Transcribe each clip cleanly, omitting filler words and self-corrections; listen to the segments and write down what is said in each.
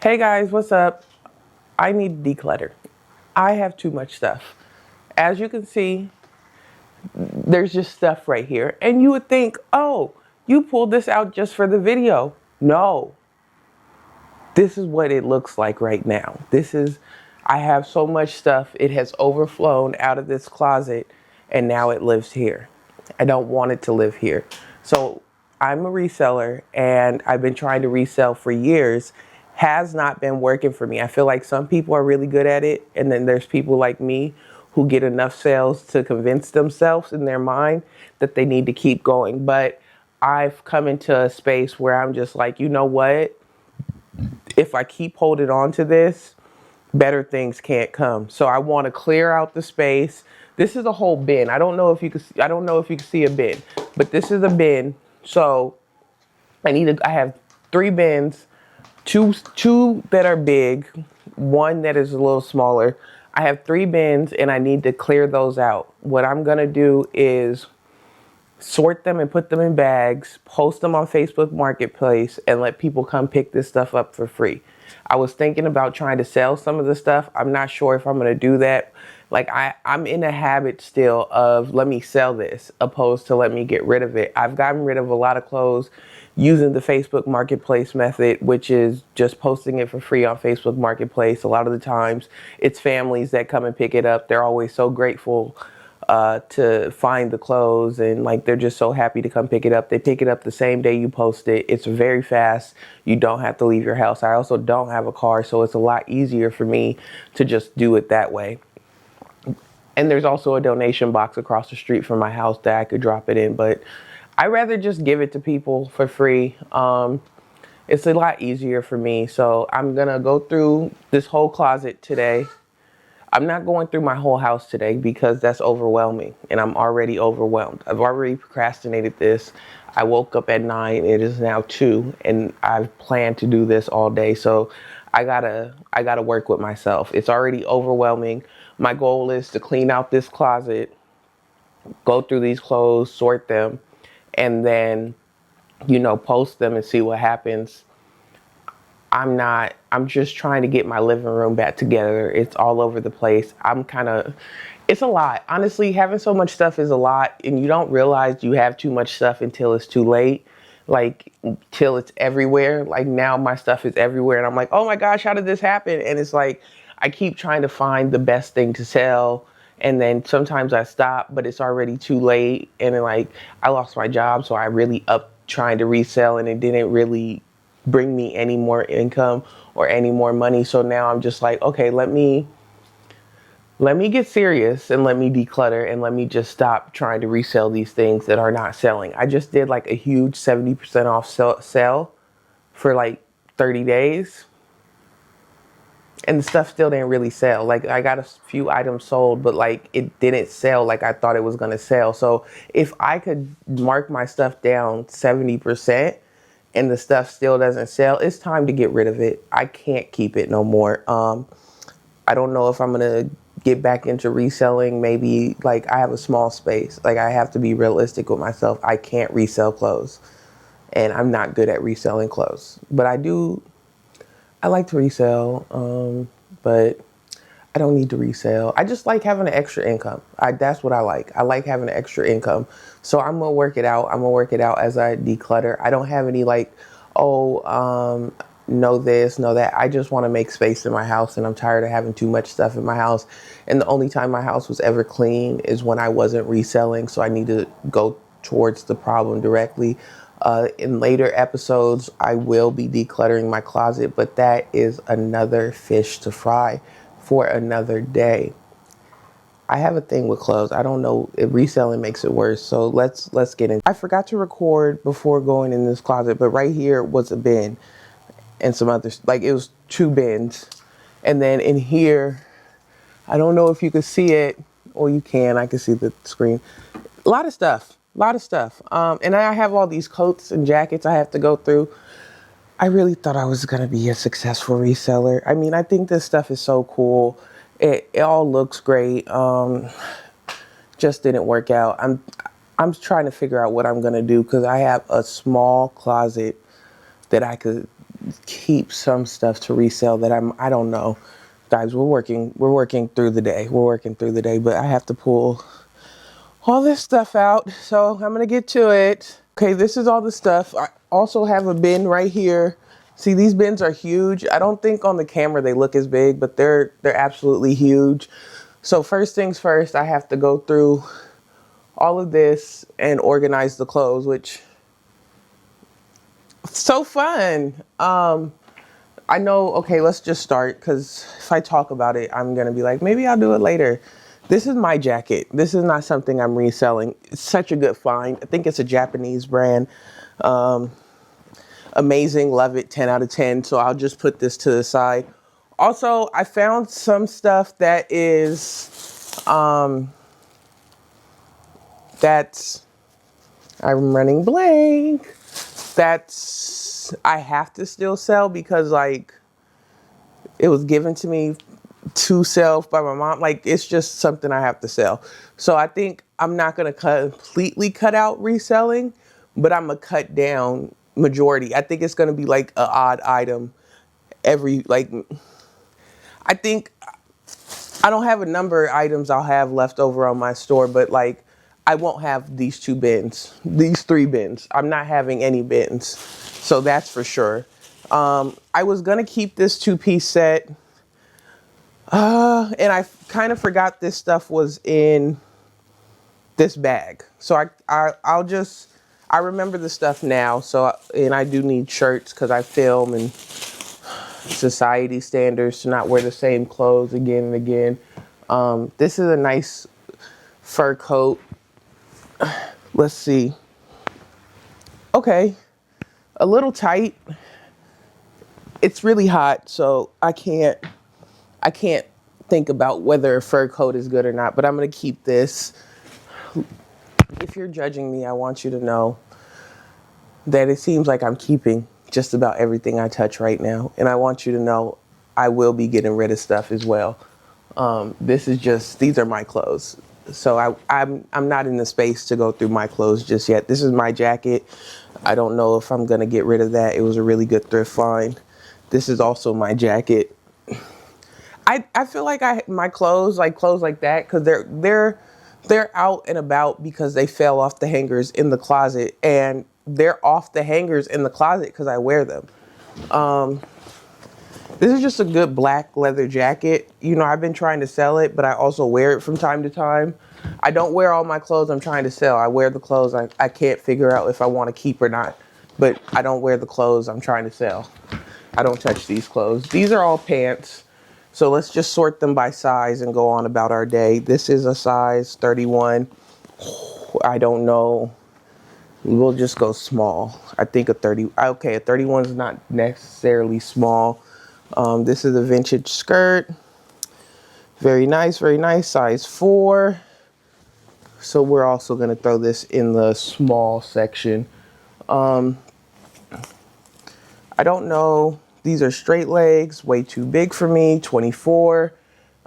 Hey guys, what's up? I need to declutter. I have too much stuff. As you can see, there's just stuff right here. And you would think, oh, you pulled this out just for the video. No, this is what it looks like right now. I have so much stuff. It has overflown out of this closet and now it lives here. I don't want it to live here. So I'm a reseller and I've been trying to resell for years. Has not been working for me. I feel like some people are really good at it, and then there's people like me who get enough sales to convince themselves in their mind that they need to keep going. But I've come into a space where I'm just like, you know what? If I keep holding on to this, better things can't come. So I want to clear out the space. This is a whole bin. I don't know if you can see a bin, but this is a bin. So I have 3 bins, two that are big, one that is a little smaller. I have 3 bins and I need to clear those out. What I'm going to do is sort them and put them in bags, post them on Facebook Marketplace, and let people come pick this stuff up for free. I was thinking about trying to sell some of the stuff. I'm not sure if I'm going to do that. Like I'm in a habit still of let me sell this opposed to let me get rid of it. I've gotten rid of a lot of clothes using the Facebook Marketplace method, which is just posting it for free on Facebook Marketplace. A lot of the times it's families that come and pick it up. They're always so grateful to find the clothes, and like they're just so happy to come pick it up. They pick it up the same day you post it. It's very fast. You don't have to leave your house. I also don't have a car, so it's a lot easier for me to just do it that way. And there's also a donation box across the street from my house that I could drop it in, but I rather just give it to people for free. It's a lot easier for me. So I'm gonna go through this whole closet today. I'm not going through my whole house today because that's overwhelming and I'm already overwhelmed. I've already procrastinated this. I woke up at 9, it is now 2, and I've planned to do this all day. So I gotta work with myself. It's already overwhelming. My goal is to clean out this closet, go through these clothes, sort them, and then, post them and see what happens. I'm just trying to get my living room back together. It's all over the place. It's a lot. Honestly, having so much stuff is a lot, and you don't realize you have too much stuff until it's too late. Like, till it's everywhere. Like, now my stuff is everywhere, and I'm like, oh my gosh, how did this happen? And it's like, I keep trying to find the best thing to sell, and then sometimes I stop, but it's already too late. And then, like, I lost my job, so I really up trying to resell, and it didn't really bring me any more income or any more money. So now I'm just like, okay, let me get serious and let me declutter and let me just stop trying to resell these things that are not selling. I just did like a huge 70% off sale for like 30 days. And the stuff still didn't really sell. Like, I got a few items sold, but like it didn't sell like I thought it was going to sell. So if I could mark my stuff down 70%, and the stuff still doesn't sell, it's time to get rid of it. I can't keep it no more. I don't know if I'm gonna get back into reselling. Maybe, like, I have a small space. Like, I have to be realistic with myself. I can't resell clothes, and I'm not good at reselling clothes. But I like to resell, but I don't need to resell. I just like having an extra income. That's what I like. I like having an extra income. So I'm gonna work it out. I'm gonna work it out as I declutter. I don't have any like, know this, know that. I just want to make space in my house, and I'm tired of having too much stuff in my house. And the only time my house was ever clean is when I wasn't reselling. So I need to go towards the problem directly. In later episodes, I will be decluttering my closet, but that is another fish to fry for another day. I have a thing with clothes. I don't know if reselling makes it worse. So let's get in. I forgot to record before going in this closet, but right here was a bin and some others. Like, it was 2 bins. And then in here, I don't know if you can see it, or you can. I can see the screen. A lot of stuff. A lot of stuff. And I have all these coats and jackets I have to go through. I really thought I was going to be a successful reseller. I mean, I think this stuff is so cool. It all looks great. Just didn't work out. I'm trying to figure out what I'm going to do because I have a small closet that I could keep some stuff to resell that I don't know. Guys, we're working through the day. We're working through the day, but I have to pull all this stuff out. So I'm gonna get to it. Okay, this is all the stuff. I also have a bin right here. See, these bins are huge. I don't think on the camera they look as big, but they're absolutely huge. So first things first, I have to go through all of this and organize the clothes, which so fun. I know, okay, let's just start, because if I talk about it, I'm going to be like, maybe I'll do it later. This is my jacket. This is not something I'm reselling. It's such a good find. I think it's a Japanese brand. Amazing, love it, 10 out of 10. So I'll just put this to the side. Also, I found some stuff that is, that's, I'm running blank. That's, I have to still sell because like it was given to me to sell by my mom. Like it's just something I have to sell. So I think I'm not going to completely cut out reselling, but I'm going to cut down majority. I think it's going to be like an odd item every, like, I think I don't have a number of items I'll have left over on my store, but like I won't have these 2 bins, these 3 bins. I'm not having any bins. So that's for sure. I was going to keep this 2-piece set. And I kind of forgot this stuff was in this bag. So I remember the stuff now. So, and I do need shirts because I film and society standards to not wear the same clothes again and again. This is a nice fur coat. Let's see. Okay. A little tight. It's really hot, so I can't think about whether a fur coat is good or not, but I'm going to keep this. If you're judging me, I want you to know that it seems like I'm keeping just about everything I touch right now. And I want you to know I will be getting rid of stuff as well. These are my clothes. So I'm not in the space to go through my clothes just yet. This is my jacket. I don't know if I'm going to get rid of that. It was a really good thrift find. This is also my jacket. I feel like my clothes like that, because they're out and about because they fell off the hangers in the closet, and they're off the hangers in the closet because I wear them. This is just a good black leather jacket. You know, I've been trying to sell it, but I also wear it from time to time. I don't wear all my clothes I'm trying to sell. I wear the clothes I can't figure out if I want to keep or not, but I don't wear the clothes I'm trying to sell. I don't touch these clothes. These are all pants. So let's just sort them by size and go on about our day. This is a size 31. I don't know. We'll just go small. I think a 31 is not necessarily small. This is a vintage skirt. Very nice, size 4. So we're also going to throw this in the small section. I don't know. These are straight legs, way too big for me, 24.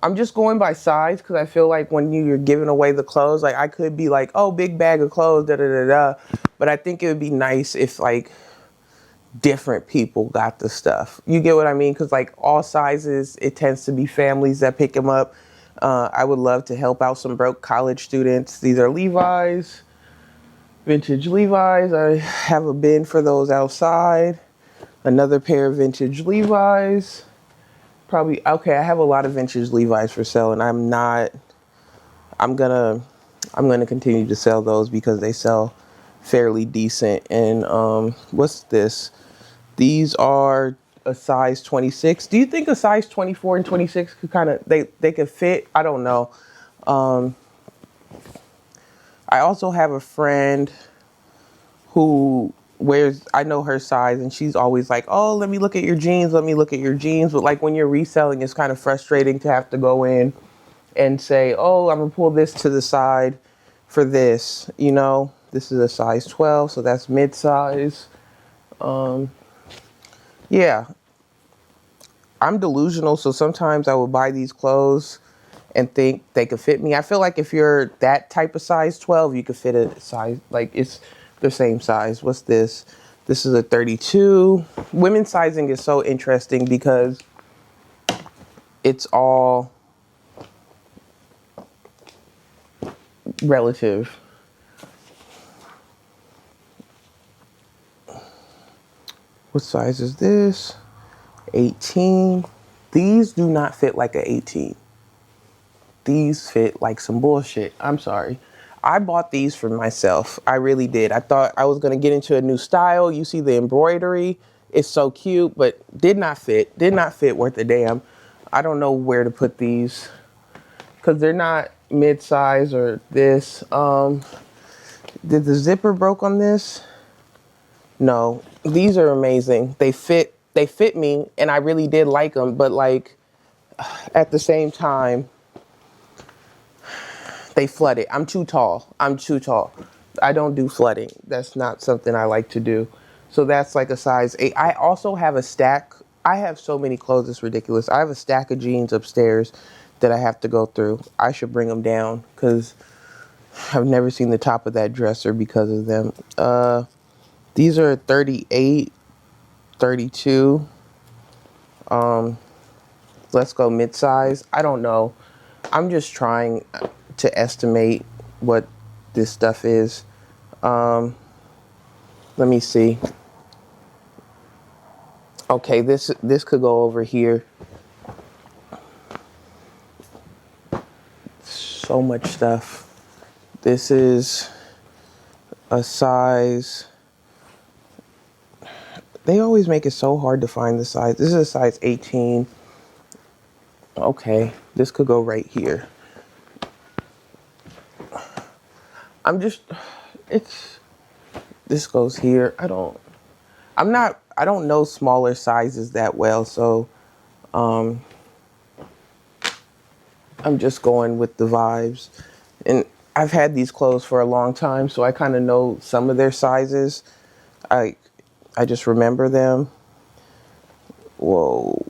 I'm just going by size because I feel like when you're giving away the clothes, like I could be like, oh, big bag of clothes, da da da da. But I think it would be nice if like different people got the stuff. You get what I mean? Because like all sizes, it tends to be families that pick them up. I would love to help out some broke college students. These are Levi's, vintage Levi's. I have a bin for those outside. Another pair of vintage Levi's. Probably, okay, I have a lot of vintage Levi's for sale, and I'm gonna continue to sell those because they sell fairly decent. And what's this? These are a size 26. Do you think a size 24 and 26 could kind of, they could fit? I don't know. I also have a friend who I know her size, and she's always like, oh, let me look at your jeans. Let me look at your jeans. But like when you're reselling, it's kind of frustrating to have to go in and say, oh, I'm going to pull this to the side for this. You know, this is a size 12, so that's mid-size. Yeah, I'm delusional, so sometimes I will buy these clothes and think they could fit me. I feel like if you're that type of size 12, you could fit a size, like it's the same size. What's this? This is a 32. Women's sizing is so interesting because it's all relative. What size is this? 18. These do not fit like a 18. These fit like some bullshit. I'm sorry. I bought these for myself. I really did. I thought I was going to get into a new style. You see the embroidery. It's so cute, but did not fit. Did not fit worth a damn. I don't know where to put these because they're not mid-size or this. Did the zipper broke on this? No. These are amazing. They fit me, and I really did like them, but like at the same time, they flooded. I'm too tall. I'm too tall. I don't do flooding. That's not something I like to do. So that's like a size 8. I also have a stack. I have so many clothes, it's ridiculous. I have a stack of jeans upstairs that I have to go through. I should bring them down because I've never seen the top of that dresser because of them. These are 38, 32. Let's go mid-size. I don't know. I'm just trying to estimate what this stuff is. Let me see. Okay, this could go over here. So much stuff. This is a size. They always make it so hard to find the size. This is a size 18. Okay, this could go right here. This goes here. I don't know smaller sizes that well, so I'm just going with the vibes. And I've had these clothes for a long time, so I kind of know some of their sizes. I just remember them. Whoa,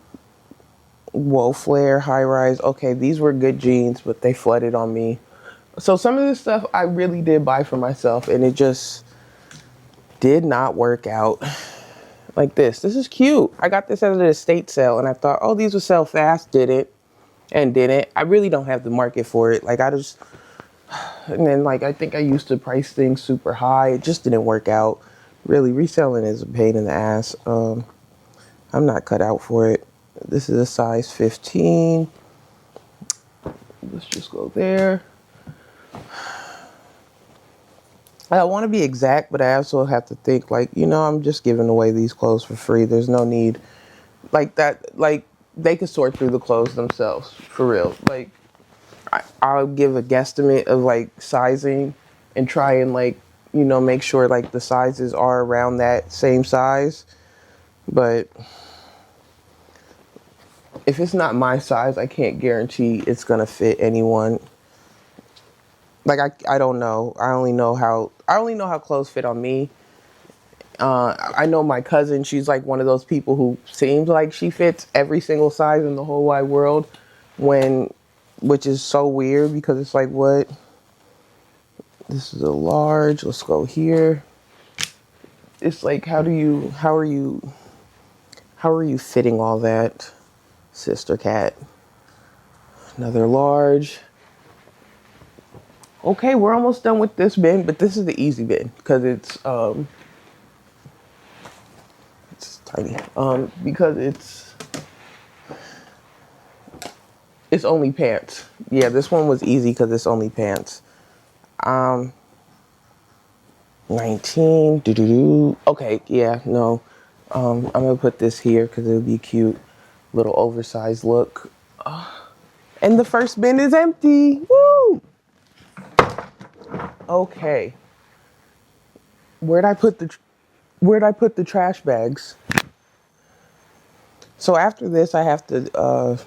flare, high rise. Okay, these were good jeans, but they flooded on me. So some of this stuff I really did buy for myself, and it just did not work out. Like this. This is cute. I got this at an estate sale, and I thought, oh, these will sell fast. Didn't. I really don't have the market for it. And then I think I used to price things super high. It just didn't work out. Really, reselling is a pain in the ass. I'm not cut out for it. This is a size 15. Let's just go there. I want to be exact, but I also have to think I'm just giving away these clothes for free. There's no need like that. They could sort through the clothes themselves for real. I'll give a guesstimate of sizing and try and make sure the sizes are around that same size. But if it's not my size, I can't guarantee it's going to fit anyone. I don't know. I only know how clothes fit on me. I know my cousin, she's one of those people who seems like she fits every single size in the whole wide world, which is so weird because it's what? This is a large. Let's go here. It's how are you fitting all that, sister cat? Another large. Okay, we're almost done with this bin, but this is the easy bin because it's tiny. Because it's only pants. Yeah, this one was easy because it's only pants. 19. Okay, yeah, no. I'm gonna put this here because it'll be cute. Little oversized look. And the first bin is empty. Woo! Okay. Where'd I put the trash bags? So after this, I have to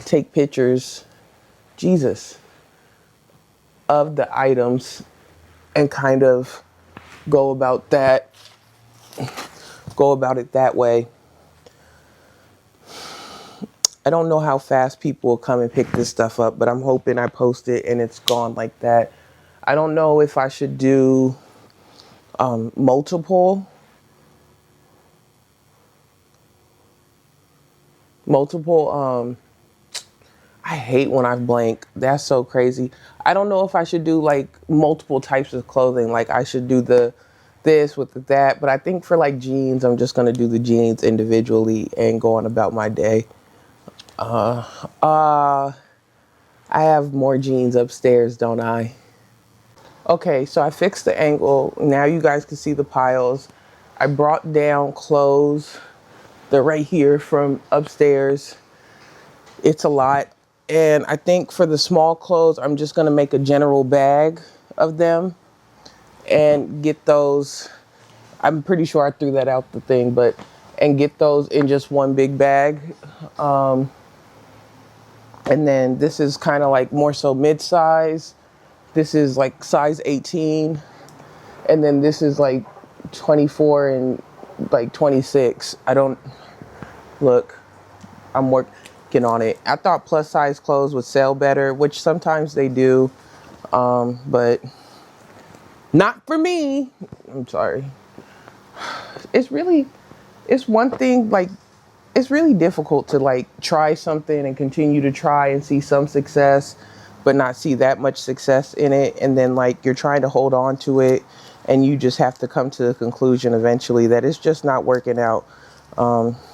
take pictures, Jesus, of the items and kind of go about it that way. I don't know how fast people will come and pick this stuff up, but I'm hoping I post it and it's gone like that. I don't know if I should do multiple multiple, I hate when I blank. That's so crazy. I don't know if I should do like multiple types of clothing. Like I should do this with that. But I think for like jeans, I'm just going to do the jeans individually and go on about my day. I have more jeans upstairs, don't I? Okay, so I fixed the angle. Now you guys can see the piles. I brought down clothes. They're right here from upstairs. It's a lot. And I think for the small clothes, I'm just going to make a general bag of them and get those. I'm pretty sure I threw that out the thing, but and get those in just one big bag. And then this is kind of like more so mid-size. This is like size 18. And then this is like 24 and like 26. I don't look. I'm working on it. I thought plus size clothes would sell better, which sometimes they do, but not for me. I'm sorry. It's one thing, like, it's really difficult to like try something and continue to try and see some success, but not see that much success in it. And then like you're trying to hold on to it and you just have to come to the conclusion eventually that it's just not working out.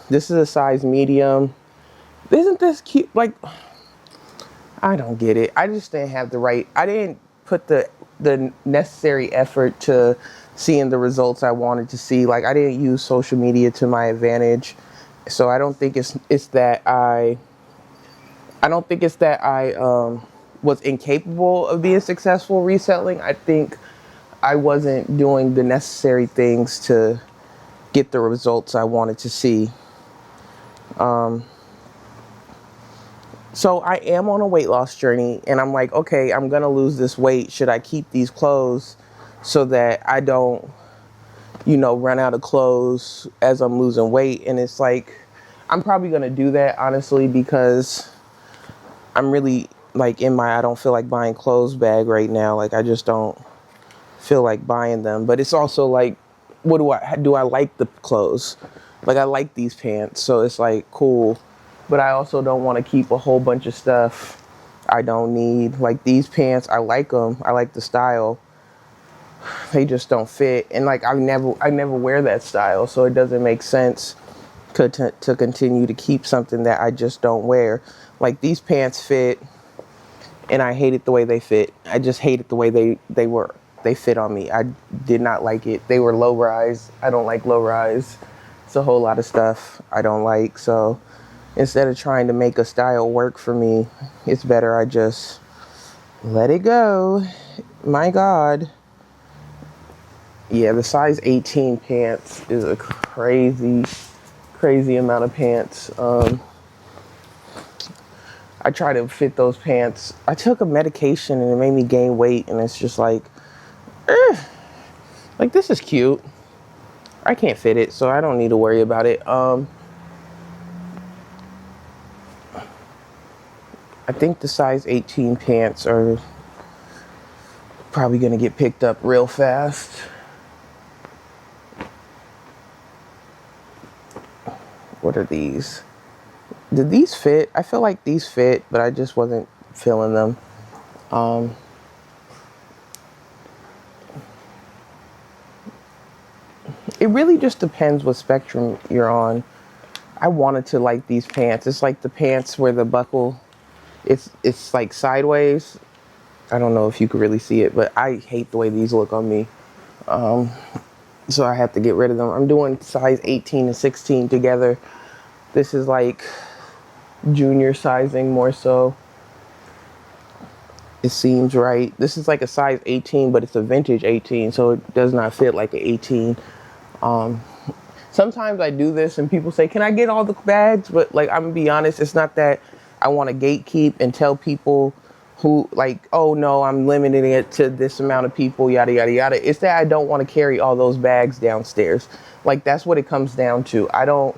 This is a size medium. Isn't this cute? Like, I don't get it. I just didn't have I didn't put the necessary effort to seeing the results I wanted to see. Like, I didn't use social media to my advantage. So I don't think it's that I don't think it's that I was incapable of being successful reselling. I think I wasn't doing the necessary things to get the results I wanted to see. So I am on a weight loss journey and I'm like, okay, I'm going to lose this weight. Should I keep these clothes so that I don't, run out of clothes as I'm losing weight? And it's like, I'm probably going to do that, honestly, because I'm really like I don't feel like buying clothes bag right now. Like, I just don't feel like buying them. But it's also like, do I like the clothes? Like, I like these pants. So it's like, cool. But I also don't want to keep a whole bunch of stuff I don't need. Like these pants, I like them. I like the style. They just don't fit. And like I never wear that style, so it doesn't make sense to continue to keep something that I just don't wear. Like these pants fit, and I hated the way they fit. I just hated the way they fit on me. I did not like it. They were low rise. I don't like low rise. It's a whole lot of stuff I don't like. So instead of trying to make a style work for me, it's better I just let it go. My God. Yeah, the size 18 pants is a crazy, crazy amount of pants. I try to fit those pants. I took a medication and it made me gain weight, and it's just like, like this is cute. I can't fit it, so I don't need to worry about it. I think the size 18 pants are probably going to get picked up real fast. What are these? Did these fit? I feel like these fit, but I just wasn't feeling them. It really just depends what spectrum you're on. I wanted to like these pants. It's like the pants where the buckle, it's like sideways. I don't know if you could really see it, but I hate the way these look on me. So I have to get rid of them. I'm doing size 18 and 16 together. This is like junior sizing more so. It seems right. This is like a size 18, but it's a vintage 18, so it does not fit like an 18. Sometimes I do this and people say, can I get all the bags? But like, I'm gonna be honest, it's not that I want to gatekeep and tell people who like, oh no, I'm limiting it to this amount of people, yada, yada, yada. It's that I don't want to carry all those bags downstairs. Like, that's what it comes down to. I don't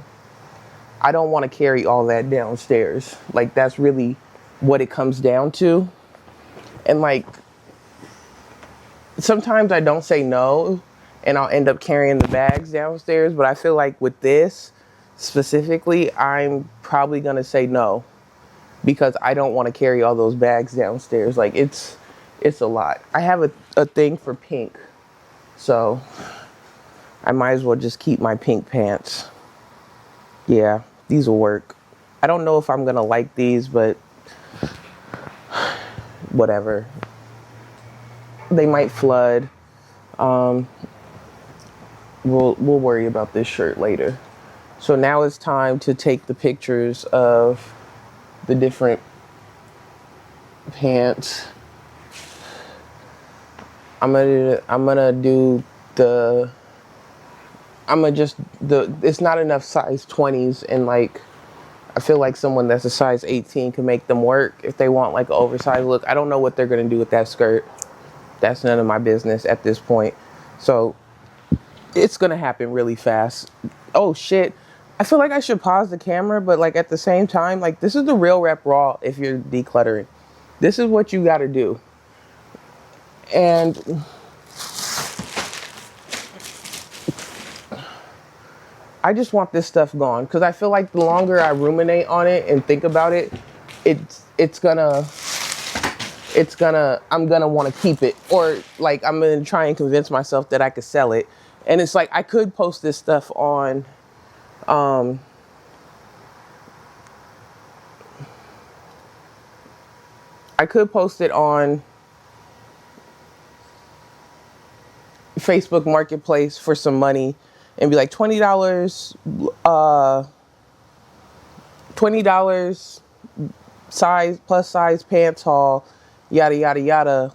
want to carry all that downstairs. Like, that's really what it comes down to. And like, sometimes I don't say no and I'll end up carrying the bags downstairs. But I feel like with this, specifically, I'm probably going to say no, because I don't want to carry all those bags downstairs. Like, it's a lot. I have a thing for pink, so I might as well just keep my pink pants. Yeah, these will work. I don't know if I'm going to like these, but whatever. They might flood. We'll worry about this shirt later. So now it's time to take the pictures of the different pants. I'm gonna do it's not enough size 20s, and like I feel like someone that's a size 18 can make them work if they want like an oversized look. I don't know what they're gonna do with that skirt. That's none of my business at this point. So it's gonna happen really fast. Oh shit. I feel like I should pause the camera, but like at the same time, like this is the real rep raw if you're decluttering. This is what you gotta do. And I just want this stuff gone, because I feel like the longer I ruminate on it and think about it, I'm gonna want to keep it, or like I'm gonna try and convince myself that I could sell it. And it's like I could post this stuff on I could post it on Facebook Marketplace for some money and be like $20, $20 size plus size pants haul, yada yada yada,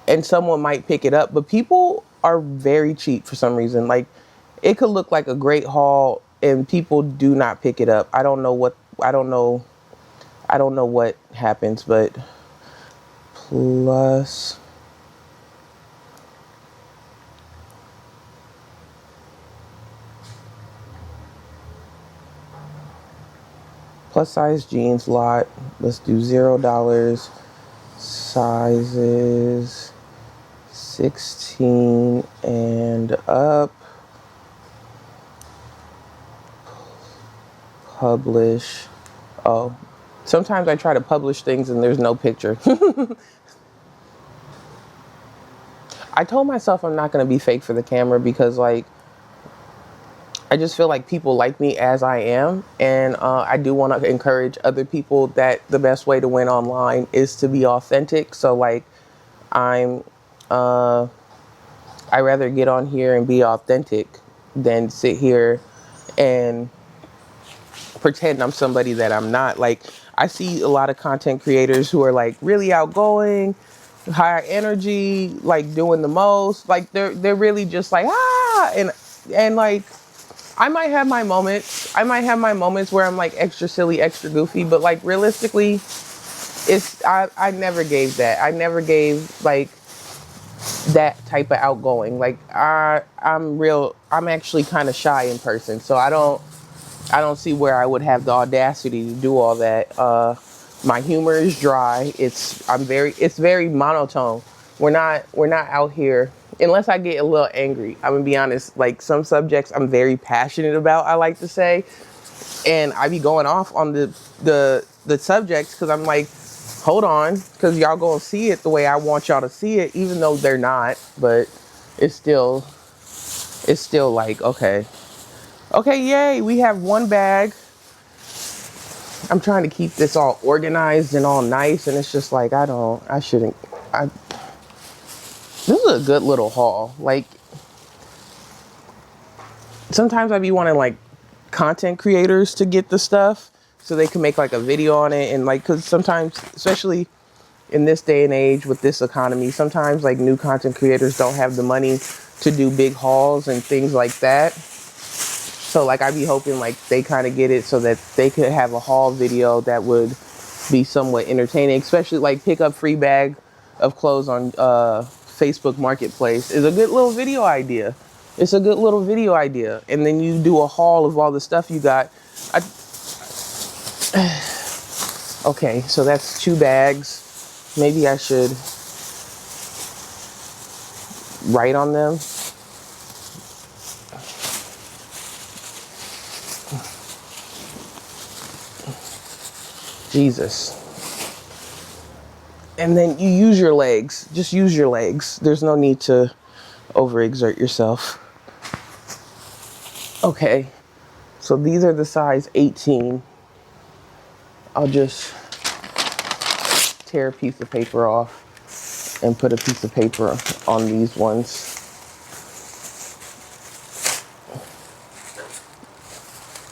and someone might pick it up. But people are very cheap for some reason. Like, it could look like a great haul and people do not pick it up. I don't know what happens. But plus size jeans lot, let's do $0, sizes 16 and up, publish. Oh, sometimes I try to publish things and there's no picture. I told myself I'm not going to be fake for the camera, because like I just feel like people like me as I am, and I do want to encourage other people that the best way to win online is to be authentic. So like I rather get on here and be authentic than sit here and pretend I'm somebody that I'm not. Like, I see a lot of content creators who are like really outgoing, high energy, like doing the most. Like they're really just like and like I might have my moments. I might have my moments where I'm like extra silly, extra goofy, but like realistically, I never gave that. I never gave like that type of outgoing. Like I'm actually kind of shy in person, so I don't see where I would have the audacity to do all that. My humor is dry. It's very monotone. We're not out here, unless I get a little angry. I'm gonna be honest, like some subjects I'm very passionate about, I like to say, and I be going off on the subjects, because I'm like, hold on, because y'all gonna see it the way I want y'all to see it, even though they're not. But it's still like, okay, yay, we have one bag. I'm trying to keep this all organized and all nice, and it's just like this is a good little haul. Like, sometimes I be wanting like content creators to get the stuff so they can make like a video on it, and like, because sometimes, especially in this day and age with this economy, sometimes like new content creators don't have the money to do big hauls and things like that. So like I be hoping like they kind of get it so that they could have a haul video that would be somewhat entertaining, especially like pick up free bag of clothes on Facebook Marketplace is a good little video idea. It's a good little video idea. And then you do a haul of all the stuff you got. Okay, so that's 2 bags. Maybe I should write on them. Jesus. And then you use your legs. Just use your legs. There's no need to overexert yourself. Okay, so these are the size 18. I'll just tear a piece of paper off and put a piece of paper on these ones.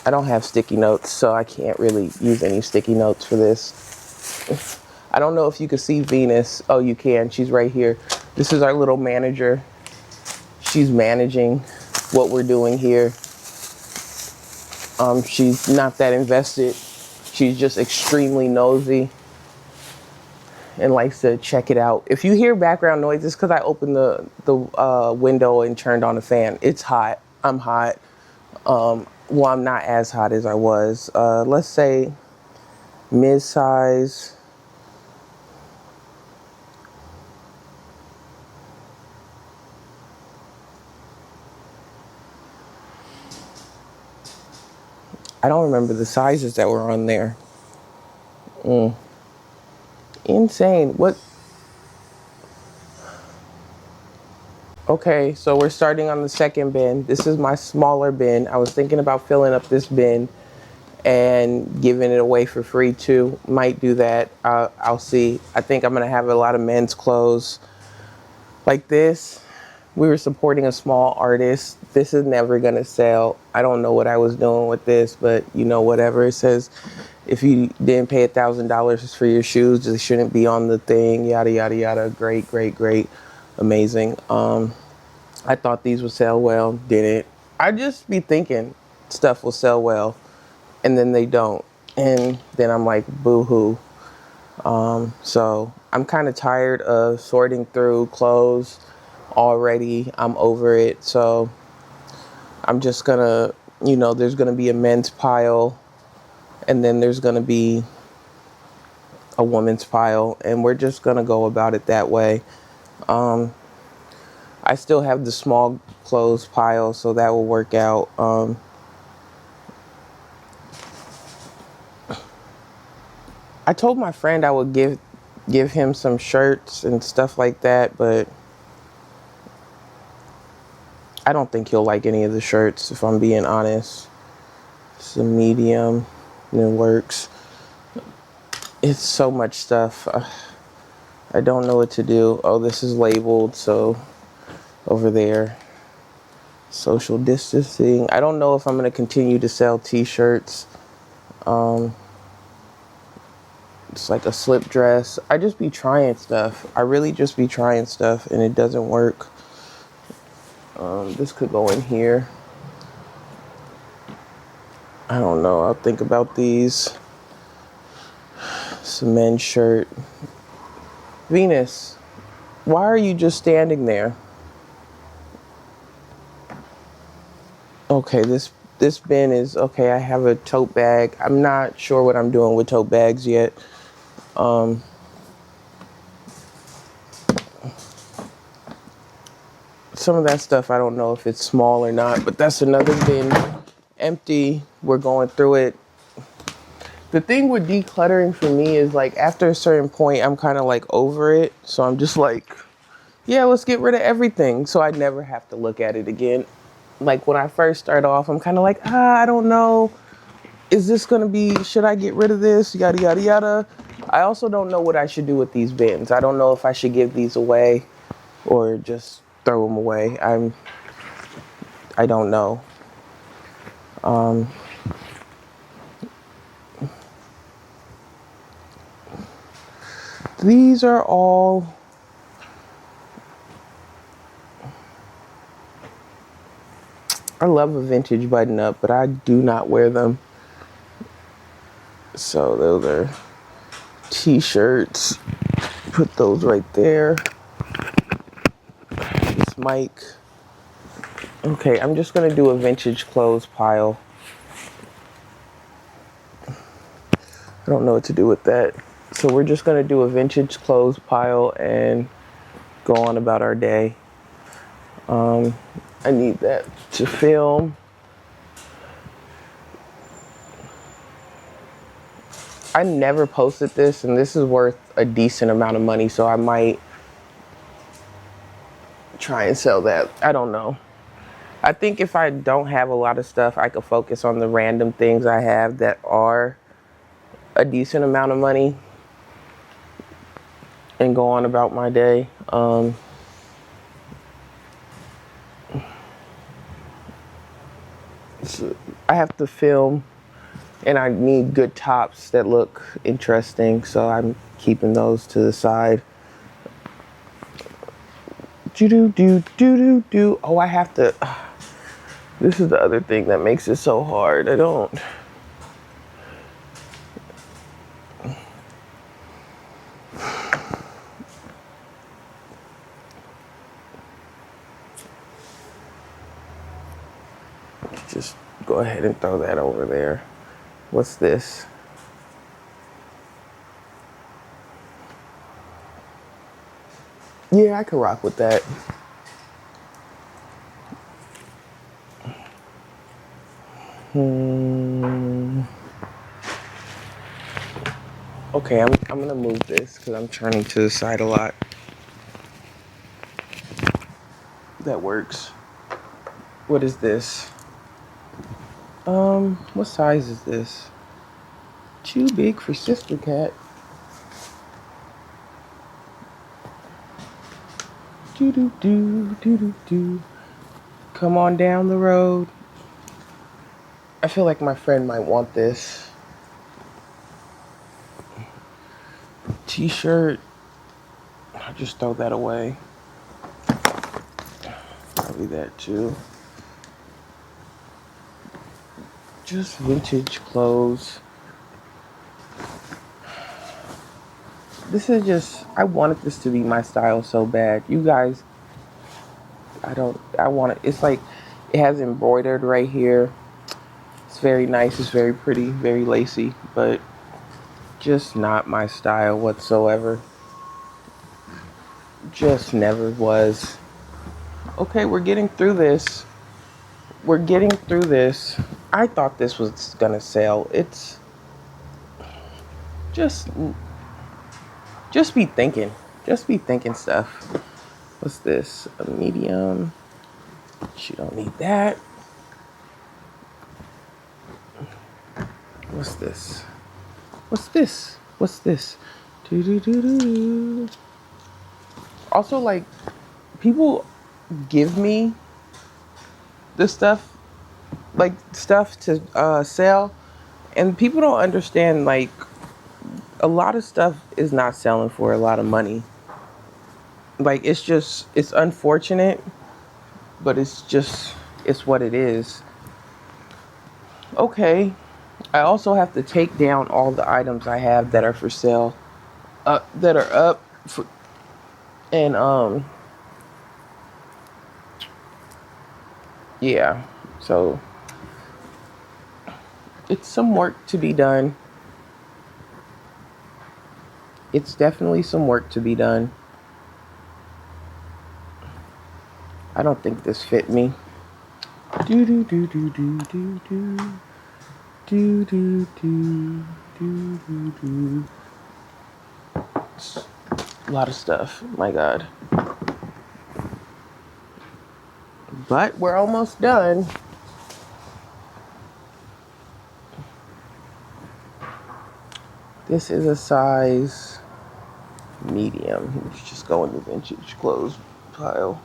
I don't have sticky notes, so I can't really use any sticky notes for this. I don't know if you can see Venus. Oh, you can. She's right here. This is our little manager. She's managing what we're doing here. She's not that invested. She's just extremely nosy and likes to check it out. If you hear background noise, it's because I opened the window and turned on the fan. It's hot. I'm hot. Well, I'm not as hot as I was. Let's say mid-size. I don't remember the sizes that were on there. Insane. What? Okay, so we're starting on the second bin. This is my smaller bin. I was thinking about filling up this bin and giving it away for free too. Might do that. I'll see. I think I'm gonna have a lot of men's clothes like this. We were supporting a small artist. This is never gonna sell. I don't know what I was doing with this, but you know, whatever. It says if you didn't pay $1,000 for your shoes, they shouldn't be on the thing. Yada yada yada. Great, great, great, amazing. I thought these would sell well. Didn't. I just be thinking stuff will sell well, and then they don't, and then I'm like, boo-hoo. So I'm kind of tired of sorting through clothes already. I'm over it. So I'm just gonna, there's gonna be a men's pile, and then there's gonna be a woman's pile, and we're just gonna go about it that way. I still have the small clothes pile, so that will work out. I told my friend I would give him some shirts and stuff like that, but I don't think he'll like any of the shirts, if I'm being honest. It's a medium, and it works. It's so much stuff. I don't know what to do. Oh, this is labeled, so over there. Social distancing. I don't know if I'm going to continue to sell t-shirts. It's like a slip dress. I just be trying stuff. I really just be trying stuff, and it doesn't work. This could go in here. I don't know. I'll think about these. Some men's shirt. Venus, why are you just standing there? Okay, this bin is okay. I have a tote bag. I'm not sure what I'm doing with tote bags yet. Some of that stuff, I don't know if it's small or not, but that's another bin. Empty. We're going through it. The thing with decluttering for me is like after a certain point, I'm kind of like over it. So I'm just like, yeah, let's get rid of everything. So I never have to look at it again. Like when I first start off, I'm kind of like, I don't know. Is this going to be, should I get rid of this? Yada, yada, yada. I also don't know what I should do with these bins. I don't know if I should give these away or just throw them away. I don't know. These are all I love a vintage button up, but I do not wear them. So those are t-shirts. Put those right there. This mic. Okay, I'm just gonna do a vintage clothes pile. I don't know what to do with that. So we're just gonna do a vintage clothes pile and go on about our day. I need that to film. I never posted this, and this is worth a decent amount of money, so I might try and sell that. I don't know. I think if I don't have a lot of stuff, I could focus on the random things I have that are a decent amount of money and go on about my day. So I have to film, and I need good tops that look interesting, so I'm keeping those to the side. Do. Oh, I have to. This is the other thing that makes it so hard. I don't. Just go ahead and throw that over there. What's this? Yeah, I could rock with that. Okay, I'm gonna move this because I'm turning to the side a lot. That works. What is this? What size is this? Too big for Sister Cat. Do. Come on down the road. I feel like my friend might want this. T-shirt. I'll just throw that away. Probably that too. Just vintage clothes. This is just, I wanted this to be my style so bad. You guys, I want it. It's like, it has embroidered right here. It's very nice. It's very pretty, very lacy, but just not my style whatsoever. Just never was. Okay, we're getting through this. We're getting through this. I thought this was gonna sell. It's just be thinking. Just be thinking stuff. What's this? A medium. You don't need that. What's this? What's this? What's this? Do. Also, like, people give me this stuff, like stuff to sell, and people don't understand, like, a lot of stuff is not selling for a lot of money. Like, it's unfortunate, but it's what it is. Okay, I also have to take down all the items I have that are for sale, that are up for, and yeah, so it's some work to be done. It's definitely some work to be done. I don't think this fit me. Do do do do do do do do do do do do do. A lot of stuff. My God. But we're almost done. This is a size medium. Let's just go in the vintage clothes pile.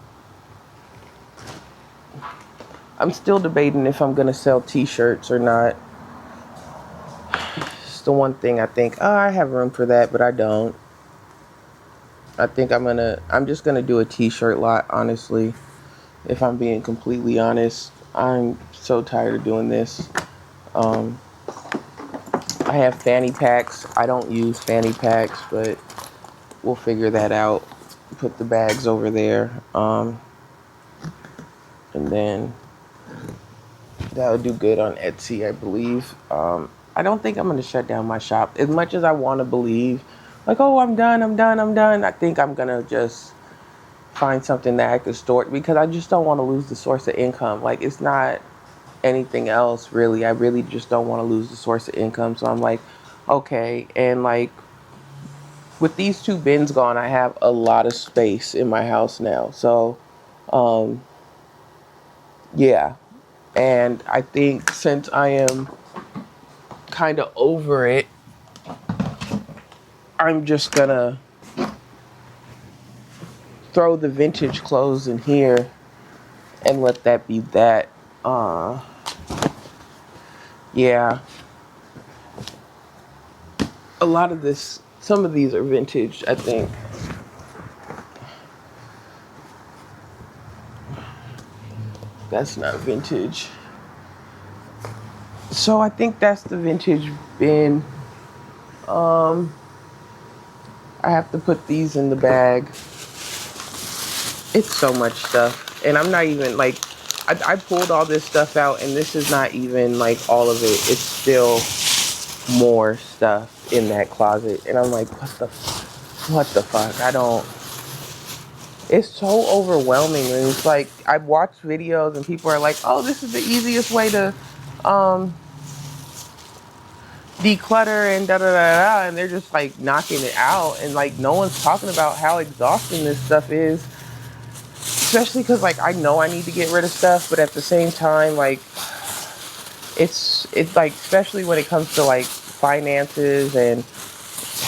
I'm still debating if I'm gonna sell t-shirts or not. It's the one thing I think, oh, I have room for that, but I don't. I think I'm just gonna do a t-shirt lot, honestly. If I'm being completely honest, I'm so tired of doing this. I have fanny packs. I don't use fanny packs, but we'll figure that out. Put the bags over there. And then that would do good on Etsy, I believe. I don't think I'm going to shut down my shop. As much as I want to believe, like, oh, I'm done. I think I'm going to just find something that I could store, because I just don't want to lose the source of income. Like, it's not anything else, really. I really just don't want to lose the source of income. So I'm like, Okay, and like with these two bins gone, I have a lot of space in my house now. So, um, yeah. And I think since I am kind of over it, I'm just gonna throw the vintage clothes in here and let that be that. Uh, yeah. A lot of this, some of these are vintage, I think. That's not vintage. So I think that's the vintage bin. Um, I have to put these in the bag. It's so much stuff. And I'm not even like, I pulled all this stuff out and this is not even like all of it. It's still more stuff in that closet. And I'm like, what the fuck? I don't, it's so overwhelming. And it's like, I've watched videos and people are like, oh, this is the easiest way to um, declutter and da da da da. And they're just like knocking it out. And like, no one's talking about how exhausting this stuff is. Especially because like, I know I need to get rid of stuff, but at the same time, like, it's like, especially when it comes to like finances and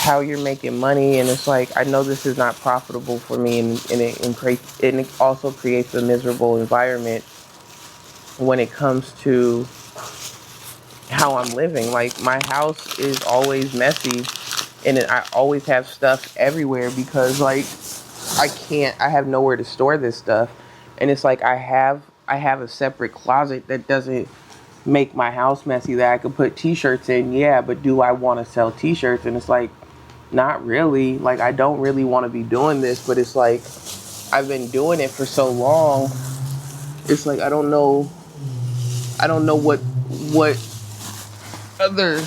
how you're making money, and it's like I know this is not profitable for me, and it also creates a miserable environment when it comes to how I'm living. Like my house is always messy, and I always have stuff everywhere because like I have nowhere to store this stuff, and it's like I have a separate closet that doesn't make my house messy that I could put t-shirts in. Yeah, but do I want to sell t-shirts? And it's like, not really. Like I don't really want to be doing this, but it's like I've been doing it for so long. It's like I don't know what other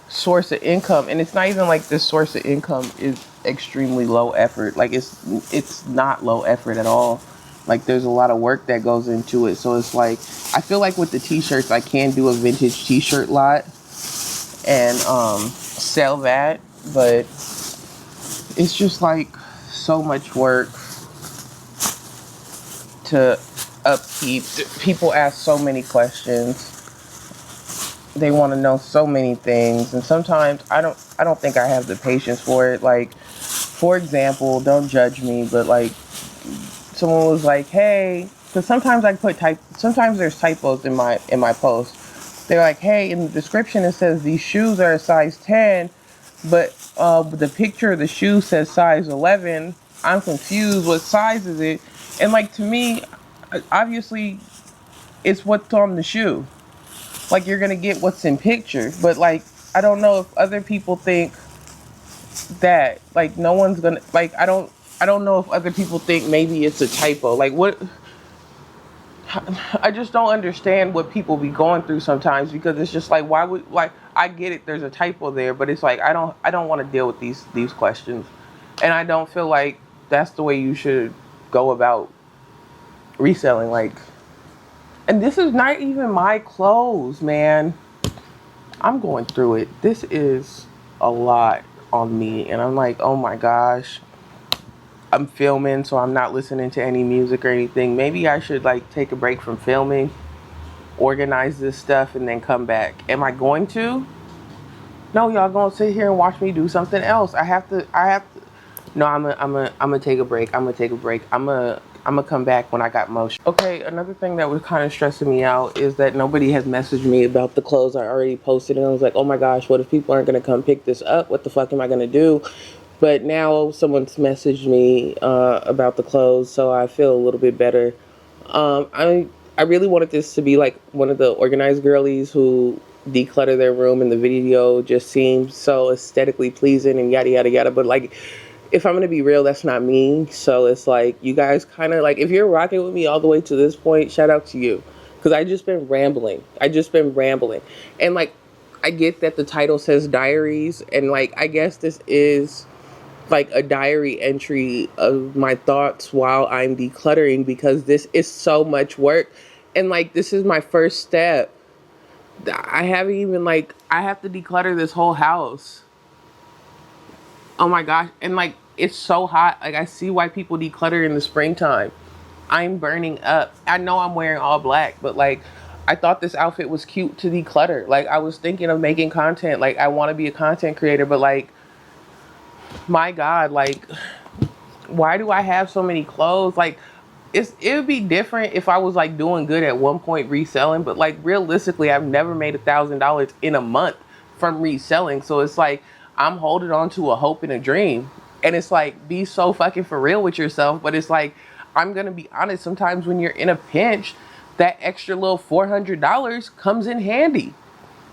source of income, and it's not even like this source of income is extremely low effort. Like it's not low effort at all. Like there's a lot of work that goes into it. So it's like I feel like with the t-shirts I can do a vintage t-shirt lot and sell that, but it's just like so much work to upkeep. People ask so many questions. They want to know so many things, and sometimes I don't think I have the patience for it. Like, for example, don't judge me, but like someone was like, "Hey," because sometimes sometimes there's typos in my post. They're like, "Hey, in the description it says these shoes are a size 10, but the picture of the shoe says size 11. I'm confused. What size is it?" And like to me, obviously, it's what's on the shoe. Like you're gonna get what's in picture, but like I don't know if other people think that. Like no one's gonna like. I don't know if other people think maybe it's a typo. Like what? I just don't understand what people be going through sometimes because it's just like why would like I get it there's a typo there, but it's like I don't want to deal with these questions, and I don't feel like that's the way you should go about reselling. Like, and this is not even my clothes, man. I'm going through it. This is a lot on me, and I'm like, oh my gosh. I'm filming, so I'm not listening to any music or anything. Maybe I should like take a break from filming, organize this stuff, and then come back. Am I going to? No, y'all gonna sit here and watch me do something else. I have to. No, I'm gonna take a break. I'm gonna take a break. I'm gonna come back when I got motion. Okay, another thing that was kind of stressing me out is that nobody has messaged me about the clothes I already posted, and I was like, oh my gosh, what if people aren't gonna come pick this up? What the fuck am I gonna do? But now someone's messaged me about the clothes, so I feel a little bit better. I really wanted this to be like one of the organized girlies who declutter their room, and the video just seems so aesthetically pleasing and yada yada yada. But like, if I'm gonna be real, that's not me. So it's like you guys kind of like if you're rocking with me all the way to this point, shout out to you, because I just been rambling. And like I get that the title says diaries, and like I guess this is like a diary entry of my thoughts while I'm decluttering because this is so much work. And like this is my first step. I haven't even like, I have to declutter this whole house. Oh my gosh. And like, it's so hot. Like, I see why people declutter in the springtime. I'm burning up. I know I'm wearing all black, but like, I thought this outfit was cute to declutter. Like, I was thinking of making content. Like, I want to be a content creator, but like, my God, like, why do I have so many clothes? Like, it would be different if I was like doing good at one point reselling, but like realistically, I've never made $1,000 in a month from reselling. So it's like I'm holding on to a hope and a dream, and it's like, be so fucking for real with yourself. But it's like, I'm gonna be honest. Sometimes when you're in a pinch, that extra little $400 comes in handy.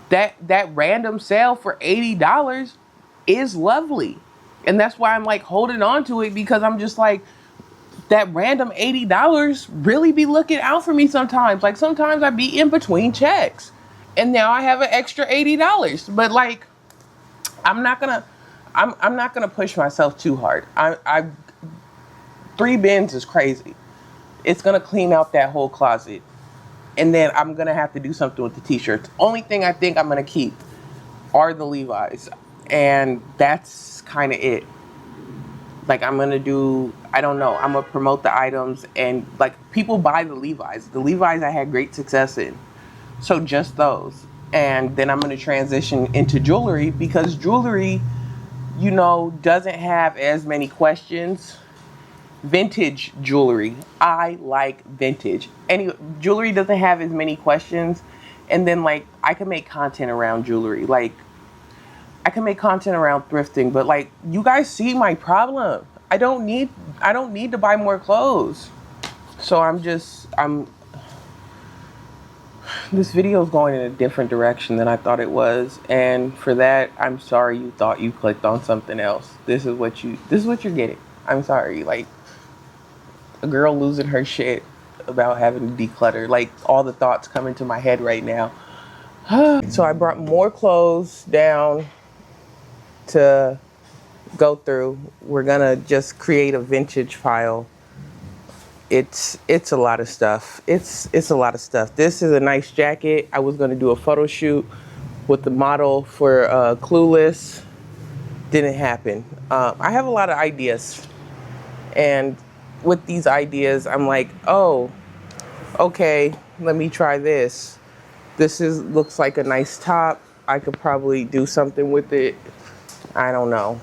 That random sale for $80 is lovely. And that's why I'm like holding on to it, because I'm just like, that random $80 really be looking out for me sometimes. Like, sometimes I be in between checks and now I have an extra $80. But like, I'm not gonna I'm not gonna push myself too hard. I 3 bins is crazy. It's gonna clean out that whole closet. And then I'm gonna have to do something with the t-shirts. Only thing I think I'm gonna keep are the Levi's. And that's kind of it. Like, I'm gonna do, I don't know, I'm gonna promote the items, and like, people buy the Levi's. The Levi's I had great success in. So just those. And then I'm gonna transition into jewelry, because jewelry, doesn't have as many questions. Vintage jewelry. I like vintage. Anyway, jewelry doesn't have as many questions. And then like, I can make content around jewelry. Like, I can make content around thrifting, but like, you guys see my problem. I don't need to buy more clothes. So this video is going in a different direction than I thought it was. And for that, I'm sorry you thought you clicked on something else. This is what you're getting. I'm sorry. Like, a girl losing her shit about having to declutter. Like, all the thoughts coming to my head right now. So I brought more clothes down to go through. We're gonna just create a vintage file. It's a lot of stuff. It's a lot of stuff. This is a nice jacket. I was gonna do a photo shoot with the model for Clueless. Didn't happen. I have a lot of ideas, and with these ideas, I'm like, oh, okay, let me try this. Looks like a nice top. I could probably do something with it. I don't know.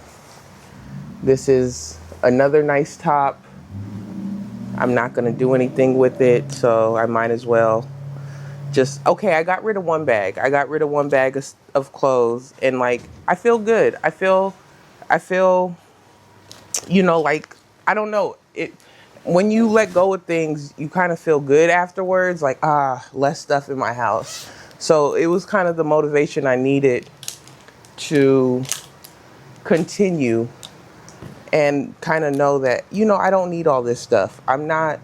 This is another nice top. I'm not gonna do anything with it, so I might as well okay, I got rid of one bag. I got rid of one bag of clothes, and like, I feel good. I feel, like, I don't know. When you let go of things, you kind of feel good afterwards, like, less stuff in my house. So it was kind of the motivation I needed to continue and kind of know that, I don't need all this stuff. I'm not,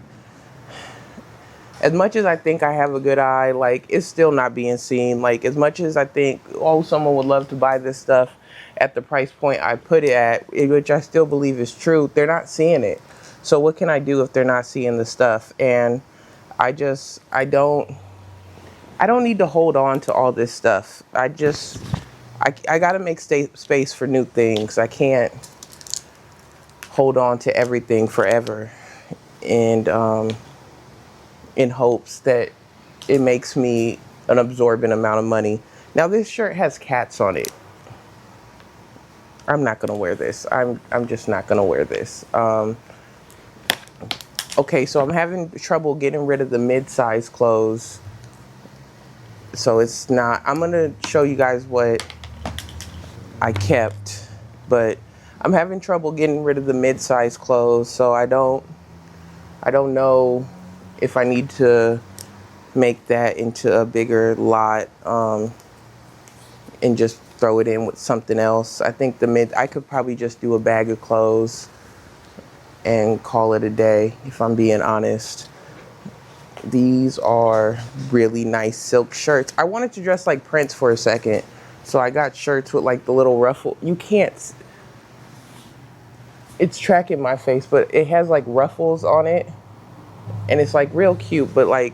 as much as I think I have a good eye, like, it's still not being seen. Like, as much as I think, oh, someone would love to buy this stuff at the price point I put it at, which I still believe is true, they're not seeing it. So what can I do if they're not seeing the stuff? And I don't need to hold on to all this stuff. I got to make space for new things. I can't hold on to everything forever. And, in hopes that it makes me an absorbent amount of money. Now, this shirt has cats on it. I'm not gonna wear this. I'm just not gonna wear this. Okay, so I'm having trouble getting rid of the mid-size clothes. So it's not, I'm gonna show you guys what I kept, but I'm having trouble getting rid of the mid-size clothes. So I don't know if I need to make that into a bigger lot, and just throw it in with something else. I think I could probably just do a bag of clothes and call it a day, if I'm being honest. These are really nice silk shirts. I wanted to dress like Prince for a second, so I got shirts with like the little ruffle. You can't, it's tracking my face, but it has like ruffles on it, and it's like real cute, but like,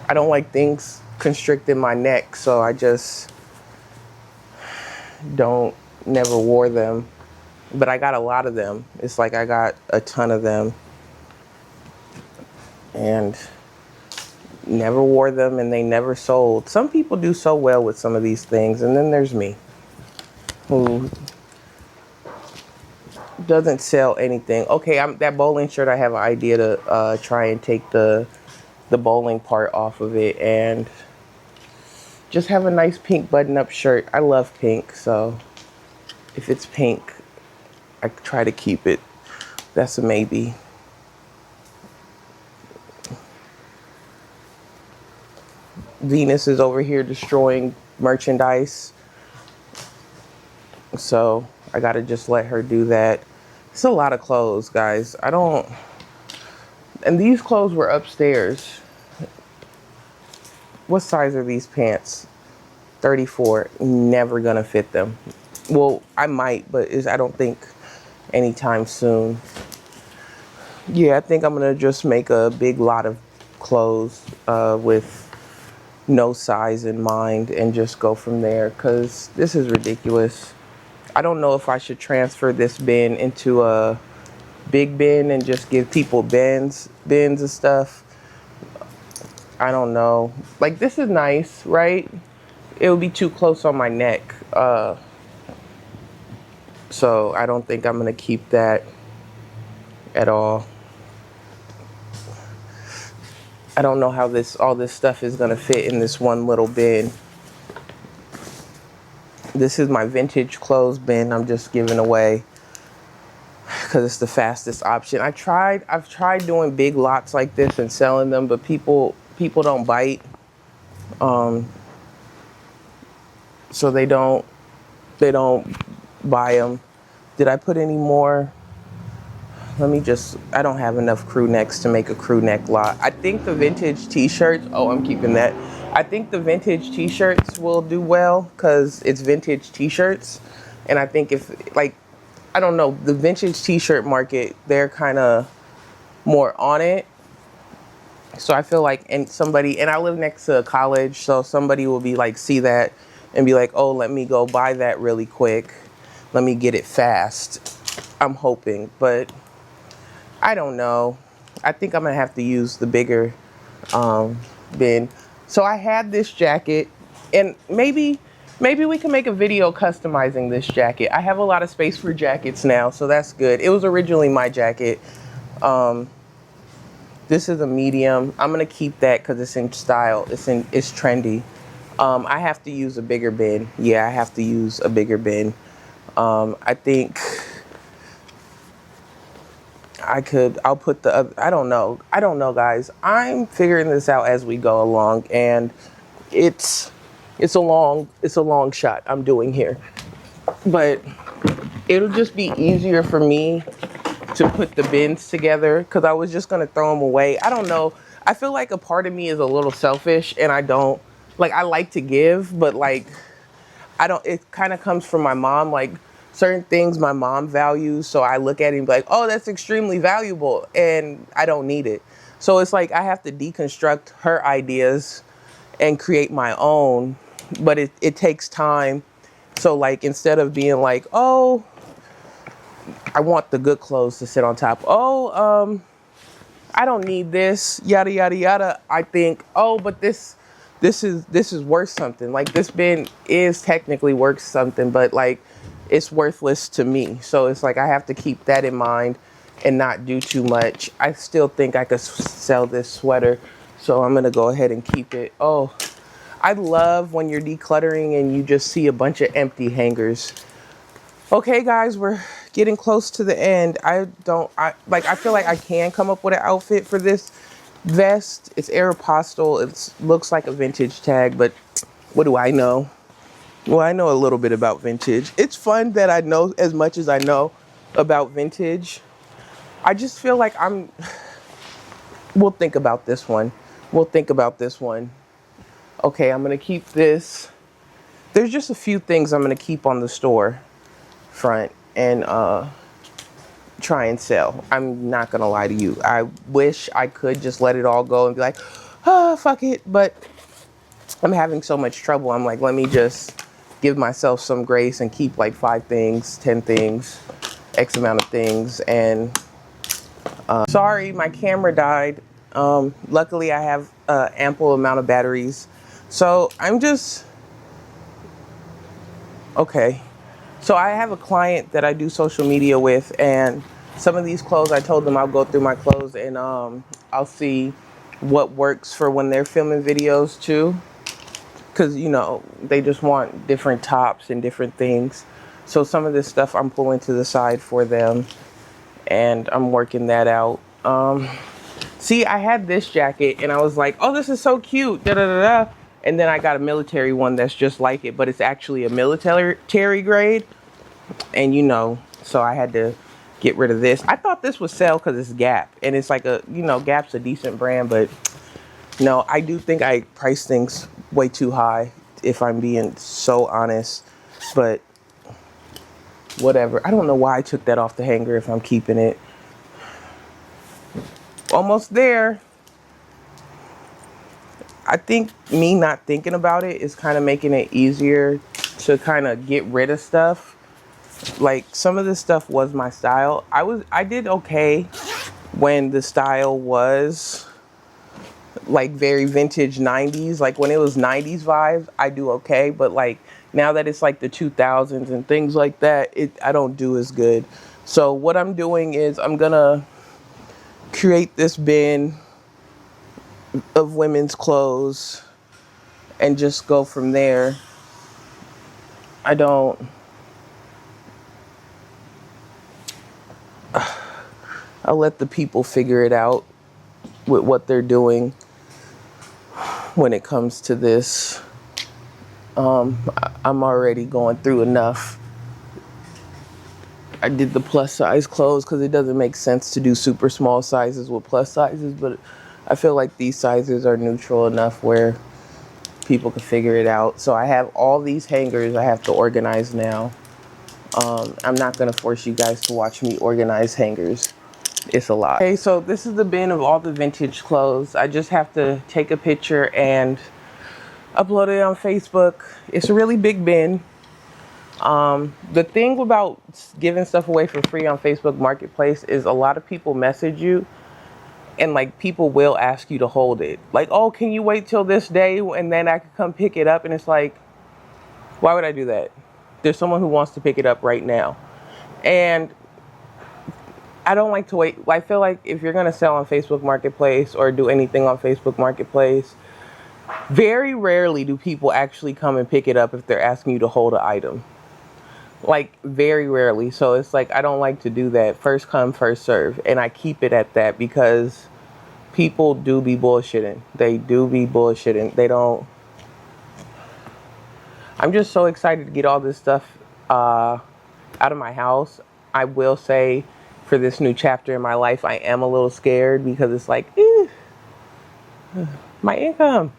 I don't like things constricting my neck, so I just never wore them. But I got a lot of them. It's like I got a ton of them and never wore them, and they never sold. Some people do so well with some of these things, and then there's me, who doesn't sell anything. Okay, that bowling shirt, I have an idea to try and take the bowling part off of it and just have a nice pink button-up shirt. I love pink, so if it's pink, I try to keep it. That's a maybe. Venus is over here destroying merchandise, so I gotta just let her do that. It's a lot of clothes, guys. And these clothes were upstairs. What size are these pants? 34. Never gonna fit them. Well, I might, but I don't think anytime soon. Yeah, I think I'm gonna just make a big lot of clothes with no size in mind and just go from there, because this is ridiculous. I don't know if I should transfer this bin into a big bin and just give people bins of stuff. I don't know. Like, this is nice, right? It would be too close on my neck. So I don't think I'm gonna keep that at all. I don't know how all this stuff is gonna fit in this one little bin. This is my vintage clothes bin I'm just giving away because it's the fastest option. I've tried doing big lots like this and selling them, but people don't bite. So they don't buy them. Did I put any more? I don't have enough crew necks to make a crew neck lot. I think the vintage t-shirts, I'm keeping that. I think the vintage t-shirts will do well because it's vintage t-shirts. And I think I don't know, the vintage t-shirt market, they're kind of more on it. So I feel like, and I live next to a college, so somebody will be like, see that and be like, oh, let me go buy that really quick. Let me get it fast. I'm hoping, but I don't know. I think I'm gonna have to use the bigger bin. So I had this jacket, and maybe we can make a video customizing this jacket. I have a lot of space for jackets now, so that's good. It was originally my jacket. This is a medium. I'm gonna keep that because it's in style. It's trendy. I have to use a bigger bin. Yeah, I have to use a bigger bin. I think I'll put the other, I don't know, guys. I'm figuring this out as we go along, and it's a long shot I'm doing here, but it'll just be easier for me to put the bins together because I was just gonna throw them away. I don't know. I feel like a part of me is a little selfish, and I like to give, but like it kind of comes from my mom. Like, certain things my mom values, so I look at it and be like, oh, that's extremely valuable, and I don't need it. So it's like I have to deconstruct her ideas and create my own, but it takes time. So like, instead of being like, oh, I want the good clothes to sit on top, I don't need this, yada yada yada, I think, oh, but this is worth something. Like, this bin is technically worth something, but like, it's worthless to me. So it's like I have to keep that in mind and not do too much. I still think I could sell this sweater, so I'm gonna go ahead and keep it. Oh, I love when you're decluttering and you just see a bunch of empty hangers. Okay, guys, we're getting close to the end. I feel like I can come up with an outfit for this vest. It's Aeropostale. It looks like a vintage tag, but what do I know? Well, I know a little bit about vintage. It's fun that I know as much as I know about vintage. I just feel like we'll think about this one. Okay, I'm gonna keep this. There's just a few things I'm gonna keep on the store front and try and sell. I'm not gonna lie to you. I wish I could just let it all go and be like, fuck it, but I'm having so much trouble. I'm like, let me just give myself some grace and keep like 5 things, 10 things, X amount of things. And sorry, my camera died. Luckily, I have ample amount of batteries. So I'm just, okay. So I have a client that I do social media with, and some of these clothes, I told them I'll go through my clothes and I'll see what works for when they're filming videos too. Because, you know, they just want different tops and different things. So some of this stuff I'm pulling to the side for them, and I'm working that out. See, I had this jacket and I was like, oh, this is so cute, da da da da. And then I got a military one that's just like it, but it's actually a military grade. And you know, so I had to get rid of this. I thought this would sell because it's Gap, and it's like a, you know, Gap's a decent brand, but no, I do think I price things way too high, if I'm being so honest. But whatever. I don't know why I took that off the hanger if I'm keeping it. Almost there. I think me not thinking about it is kind of making it easier to kind of get rid of stuff. Like, some of this stuff was my style. I did okay when the style was like very vintage 90s. Like when it was 90s vibes, I do okay. But like now that it's like the 2000s and things like that, I don't do as good. So what I'm doing is I'm gonna create this bin of women's clothes and just go from there. I'll let the people figure it out with what they're doing when it comes to this. I'm already going through enough. I did the plus size clothes because it doesn't make sense to do super small sizes with plus sizes, but I feel like these sizes are neutral enough where people can figure it out. So I have all these hangers I have to organize now. I'm not going to force you guys to watch me organize hangers. It's a lot. Okay, so this is the bin of all the vintage clothes. I just have to take a picture and upload it on Facebook. It's a really big bin. The thing about giving stuff away for free on Facebook Marketplace is a lot of people message you and like people will ask you to hold it. Like, oh, can you wait till this day and then I can come pick it up? And it's like, why would I do that? There's someone who wants to pick it up right now. And I don't like to wait. I feel like if you're going to sell on Facebook Marketplace or do anything on Facebook Marketplace, very rarely do people actually come and pick it up if they're asking you to hold an item. Like, very rarely. So it's like, I don't like to do that. First come, first serve. And I keep it at that because people do be bullshitting. They do be bullshitting. They don't. I'm just so excited to get all this stuff out of my house. I will say, for this new chapter in my life, I am a little scared because it's like, my income.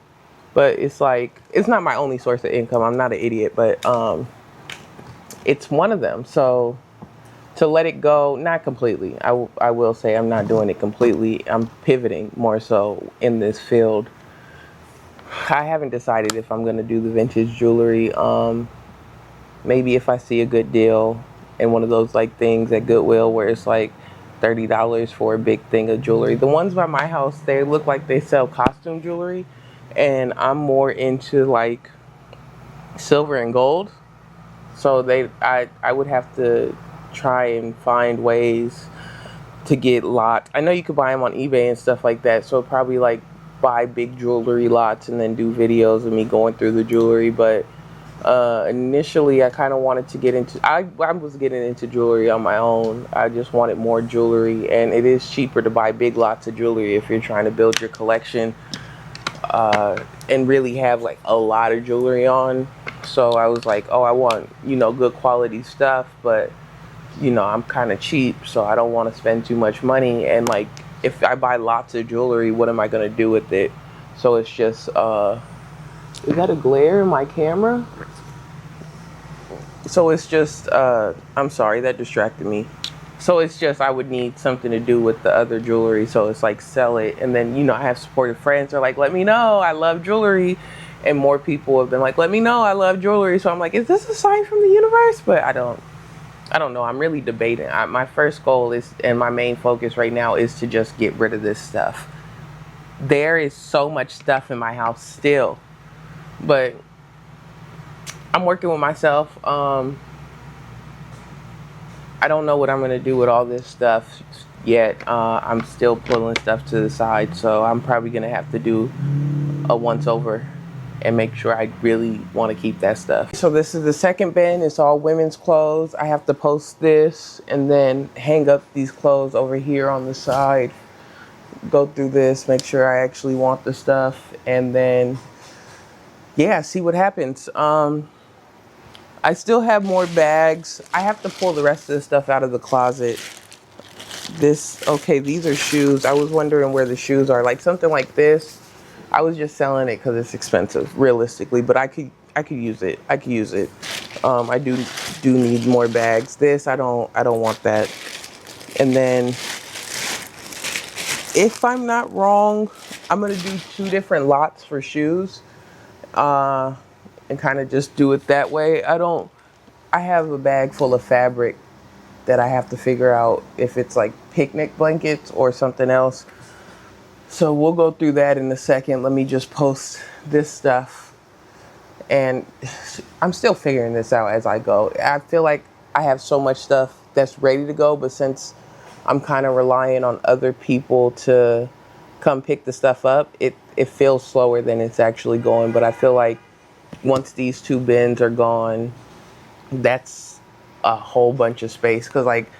But it's like, it's not my only source of income. I'm not an idiot, but it's one of them. So to let it go, not completely. I will say I'm not doing it completely. I'm pivoting more so in this field. I haven't decided if I'm going to do the vintage jewelry. Maybe if I see a good deal in one of those like things at Goodwill where it's like $30 for a big thing of jewelry. The ones by my house, they look like they sell costume jewelry, and I'm more into like silver and gold. So I would have to try and find ways to get lots. I know you could buy them on eBay and stuff like that. So probably like buy big jewelry lots and then do videos of me going through the jewelry. But initially I kind of wanted to get into, I was getting into jewelry on my own. I just wanted more jewelry, and it is cheaper to buy big lots of jewelry if you're trying to build your collection and really have like a lot of jewelry on. So I was like, oh, I want, you know, good quality stuff, but you know, I'm kind of cheap, so I don't want to spend too much money. And like, if I buy lots of jewelry, what am I going to do with it? So it's just, is that a glare in my camera? So it's just, I'm sorry, that distracted me. So it's just, I would need something to do with the other jewelry. So it's like sell it. And then, you know, I have supportive friends who are like, let me know, I love jewelry. And more people have been like, let me know, I love jewelry. So I'm like, is this a sign from the universe? But I don't know. I'm really debating. My first goal is, and my main focus right now is to just get rid of this stuff. There is so much stuff in my house still, but I'm working with myself. I don't know what I'm going to do with all this stuff yet. I'm still pulling stuff to the side, so I'm probably going to have to do a once over and make sure I really want to keep that stuff. So this is the second bin. It's all women's clothes. I have to post this and then hang up these clothes over here on the side. Go through this, make sure I actually want the stuff, and then yeah, see what happens. I still have more bags. I have to pull the rest of the stuff out of the closet. Okay, these are shoes. I was wondering where the shoes are. Like something like this, I was just selling it because it's expensive, realistically. But I could use it. I could use it. I do need more bags. This I don't want that. And then, if I'm not wrong, I'm gonna do 2 different lots for shoes, and kind of just do it that way. I have a bag full of fabric that I have to figure out if it's like picnic blankets or something else. So we'll go through that in a second. Let me just post this stuff. And I'm still figuring this out as I go. I feel like I have so much stuff that's ready to go, but since I'm kind of relying on other people to come pick the stuff up, it feels slower than it's actually going. But I feel like once these 2 bins are gone, that's a whole bunch of space. Because like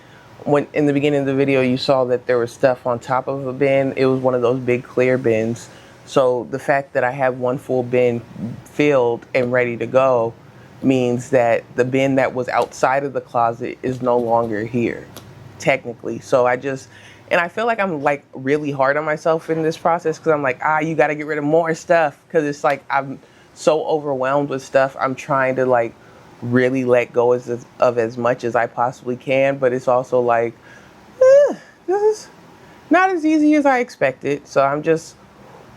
when in the beginning of the video you saw that there was stuff on top of a bin, it was one of those big clear bins. So the fact that I have 1 full bin filled and ready to go means that the bin that was outside of the closet is no longer here, technically. So and I feel like I'm like really hard on myself in this process, because I'm like, you got to get rid of more stuff, because it's like I'm so overwhelmed with stuff. I'm trying to like really let go of as much as I possibly can, but it's also like, this is not as easy as I expected. So I'm just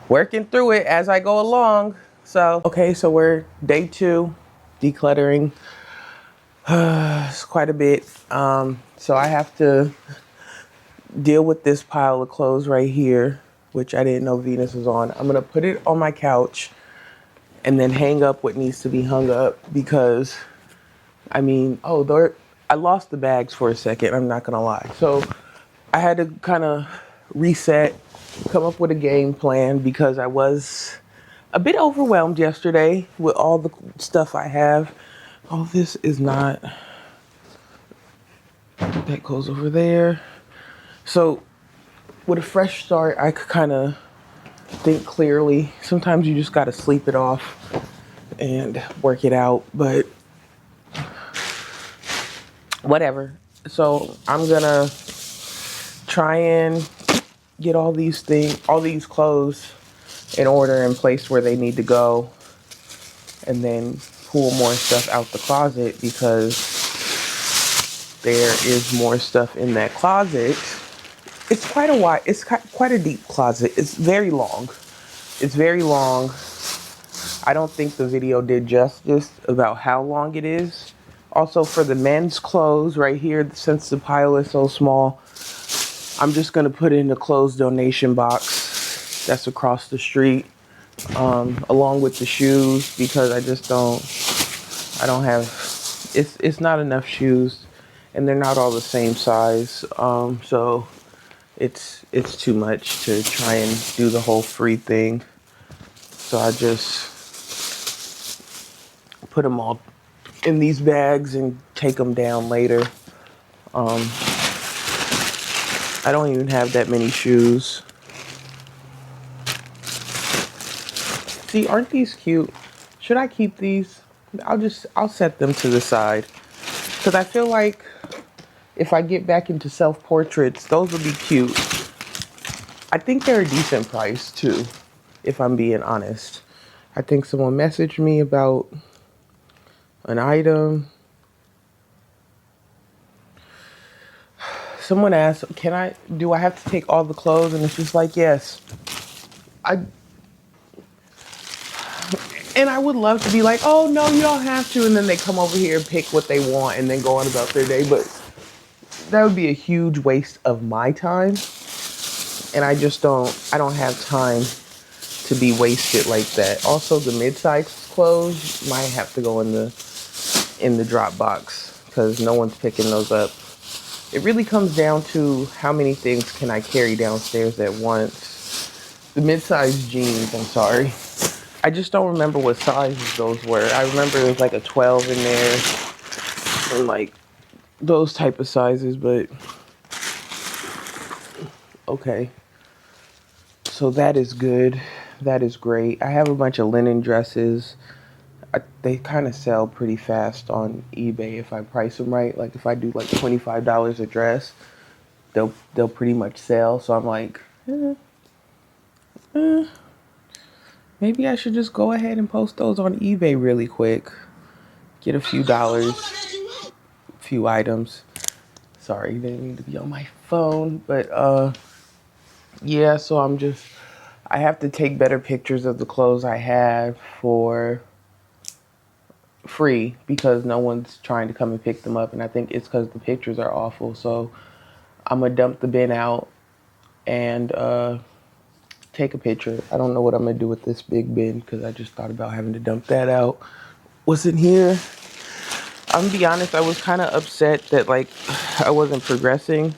working through it as I go along. So, okay, so we're day 2, decluttering. It's quite a bit. So I have to deal with this pile of clothes right here, which I didn't know Venus was on. I'm gonna put it on my couch and then hang up what needs to be hung up, because I mean, I lost the bags for a second, I'm not gonna lie. So I had to kind of reset, come up with a game plan, because I was a bit overwhelmed yesterday with all the stuff I have. Oh, this is not, that goes over there. So with a fresh start, I could kind of think clearly. Sometimes you just got to sleep it off and work it out, but whatever. So I'm gonna try and get all these clothes in order and place where they need to go, and then pull more stuff out the closet, because there is more stuff in that closet. It's quite a deep closet. It's very long. I don't think the video did justice about how long it is. Also, for the men's clothes right here, since the pile is so small, I'm just gonna put it in the clothes donation box that's across the street, along with the shoes, because I don't have, it's not enough shoes, and they're not all the same size. So it's too much to try and do the whole free thing. So I just put them all in these bags and take them down later. I don't even have that many shoes. See, aren't these cute? Should I keep these? I'll set them to the side, because I feel like if I get back into self-portraits, those would be cute. I think they're a decent price too, if I'm being honest. I think someone messaged me about an item. Someone asked, do I have to take all the clothes? And it's just like, yes. And And I would love to be like, oh no, you don't have to. And then they come over here and pick what they want and then go on about their day. But that would be a huge waste of my time. And I don't have time to be wasted like that. Also, the mid-size clothes might have to go in the drop box because no one's picking those up. It really comes down to how many things can I carry downstairs at once. The mid-size jeans, I'm sorry. I just don't remember what sizes those were. I remember there was like a 12 in there and like those type of sizes, but okay. So that is good. That is great. I have a bunch of linen dresses. They kind of sell pretty fast on eBay if I price them right. Like if I do like $25 a dress, they'll pretty much sell. So I'm like, maybe I should just go ahead and post those on eBay really quick. Get a few dollars, a few items. Sorry, they didn't need to be on my phone, but yeah. So I have to take better pictures of the clothes I have for free because no one's trying to come and pick them up, and I think it's because the pictures are awful. So I'm gonna dump the bin out and take a picture. I don't know what I'm gonna do with this big bin because I just thought about having to dump that out. What's in here? I'm gonna be honest, I was kind of upset that like I wasn't progressing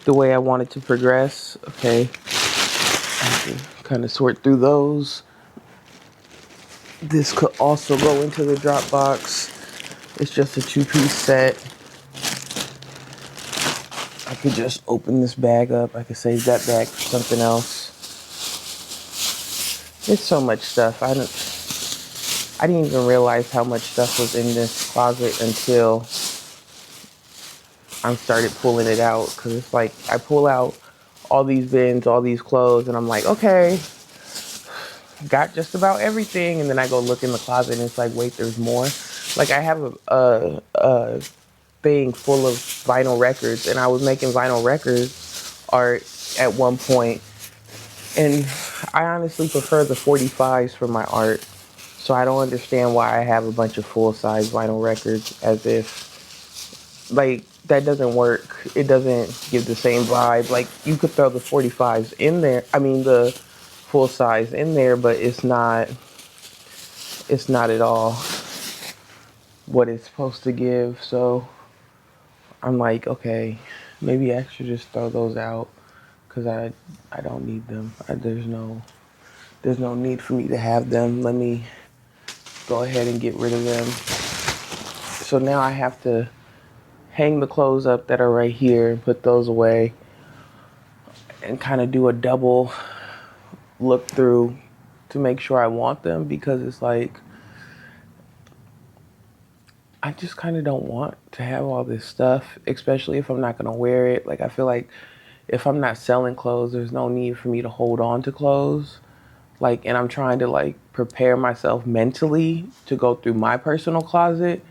the way I wanted to progress. Okay, I can kind of sort through those. This could also go into the drop box. It's just a 2-piece set. I could just open this bag up. I could save that bag for something else. There's so much stuff. I didn't even realize how much stuff was in this closet until I started pulling it out. Because it's like I pull out all these bins, all these clothes, and I'm like, okay, got just about everything. And then I go look in the closet and it's like, wait, there's more. Like I have a thing full of vinyl records, and I was making vinyl records art at one point, and I honestly prefer the 45s for my art. So I don't understand why I have a bunch of full-size vinyl records, as if like that doesn't work. It doesn't give the same vibe. Like you could throw the 45s in there, I mean the full size in there, but it's not at all what it's supposed to give. So I'm like, okay, maybe I should just throw those out because I don't need them. There's no need for me to have them. Let me go ahead and get rid of them. So now I have to hang the clothes up that are right here and put those away and kind of do a double look through to make sure I want them, because it's like I just kind of don't want to have all this stuff, especially if I'm not going to wear it. Like I feel like if I'm not selling clothes, there's no need for me to hold on to clothes. Like, and I'm trying to like prepare myself mentally to go through my personal closet,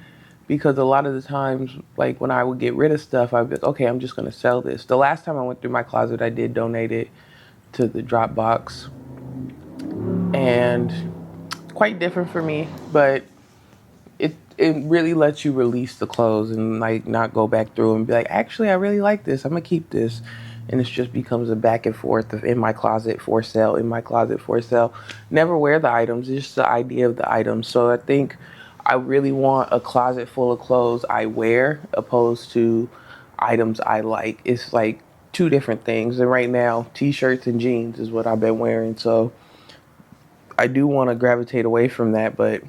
because a lot of the times, like when I would get rid of stuff, I'd be like, okay, I'm just going to sell this. The last time I went through my closet, I did donate it to the drop box, and quite different for me, but it really lets you release the clothes and like not go back through and be like, actually, I really like this, I'm gonna keep this. And it just becomes a back and forth of in my closet for sale, in my closet for sale. Never wear the items, it's just the idea of the items. So I think I really want a closet full of clothes I wear opposed to items I like. It's like two different things. And right now, t-shirts and jeans is what I've been wearing. So I do want to gravitate away from that, but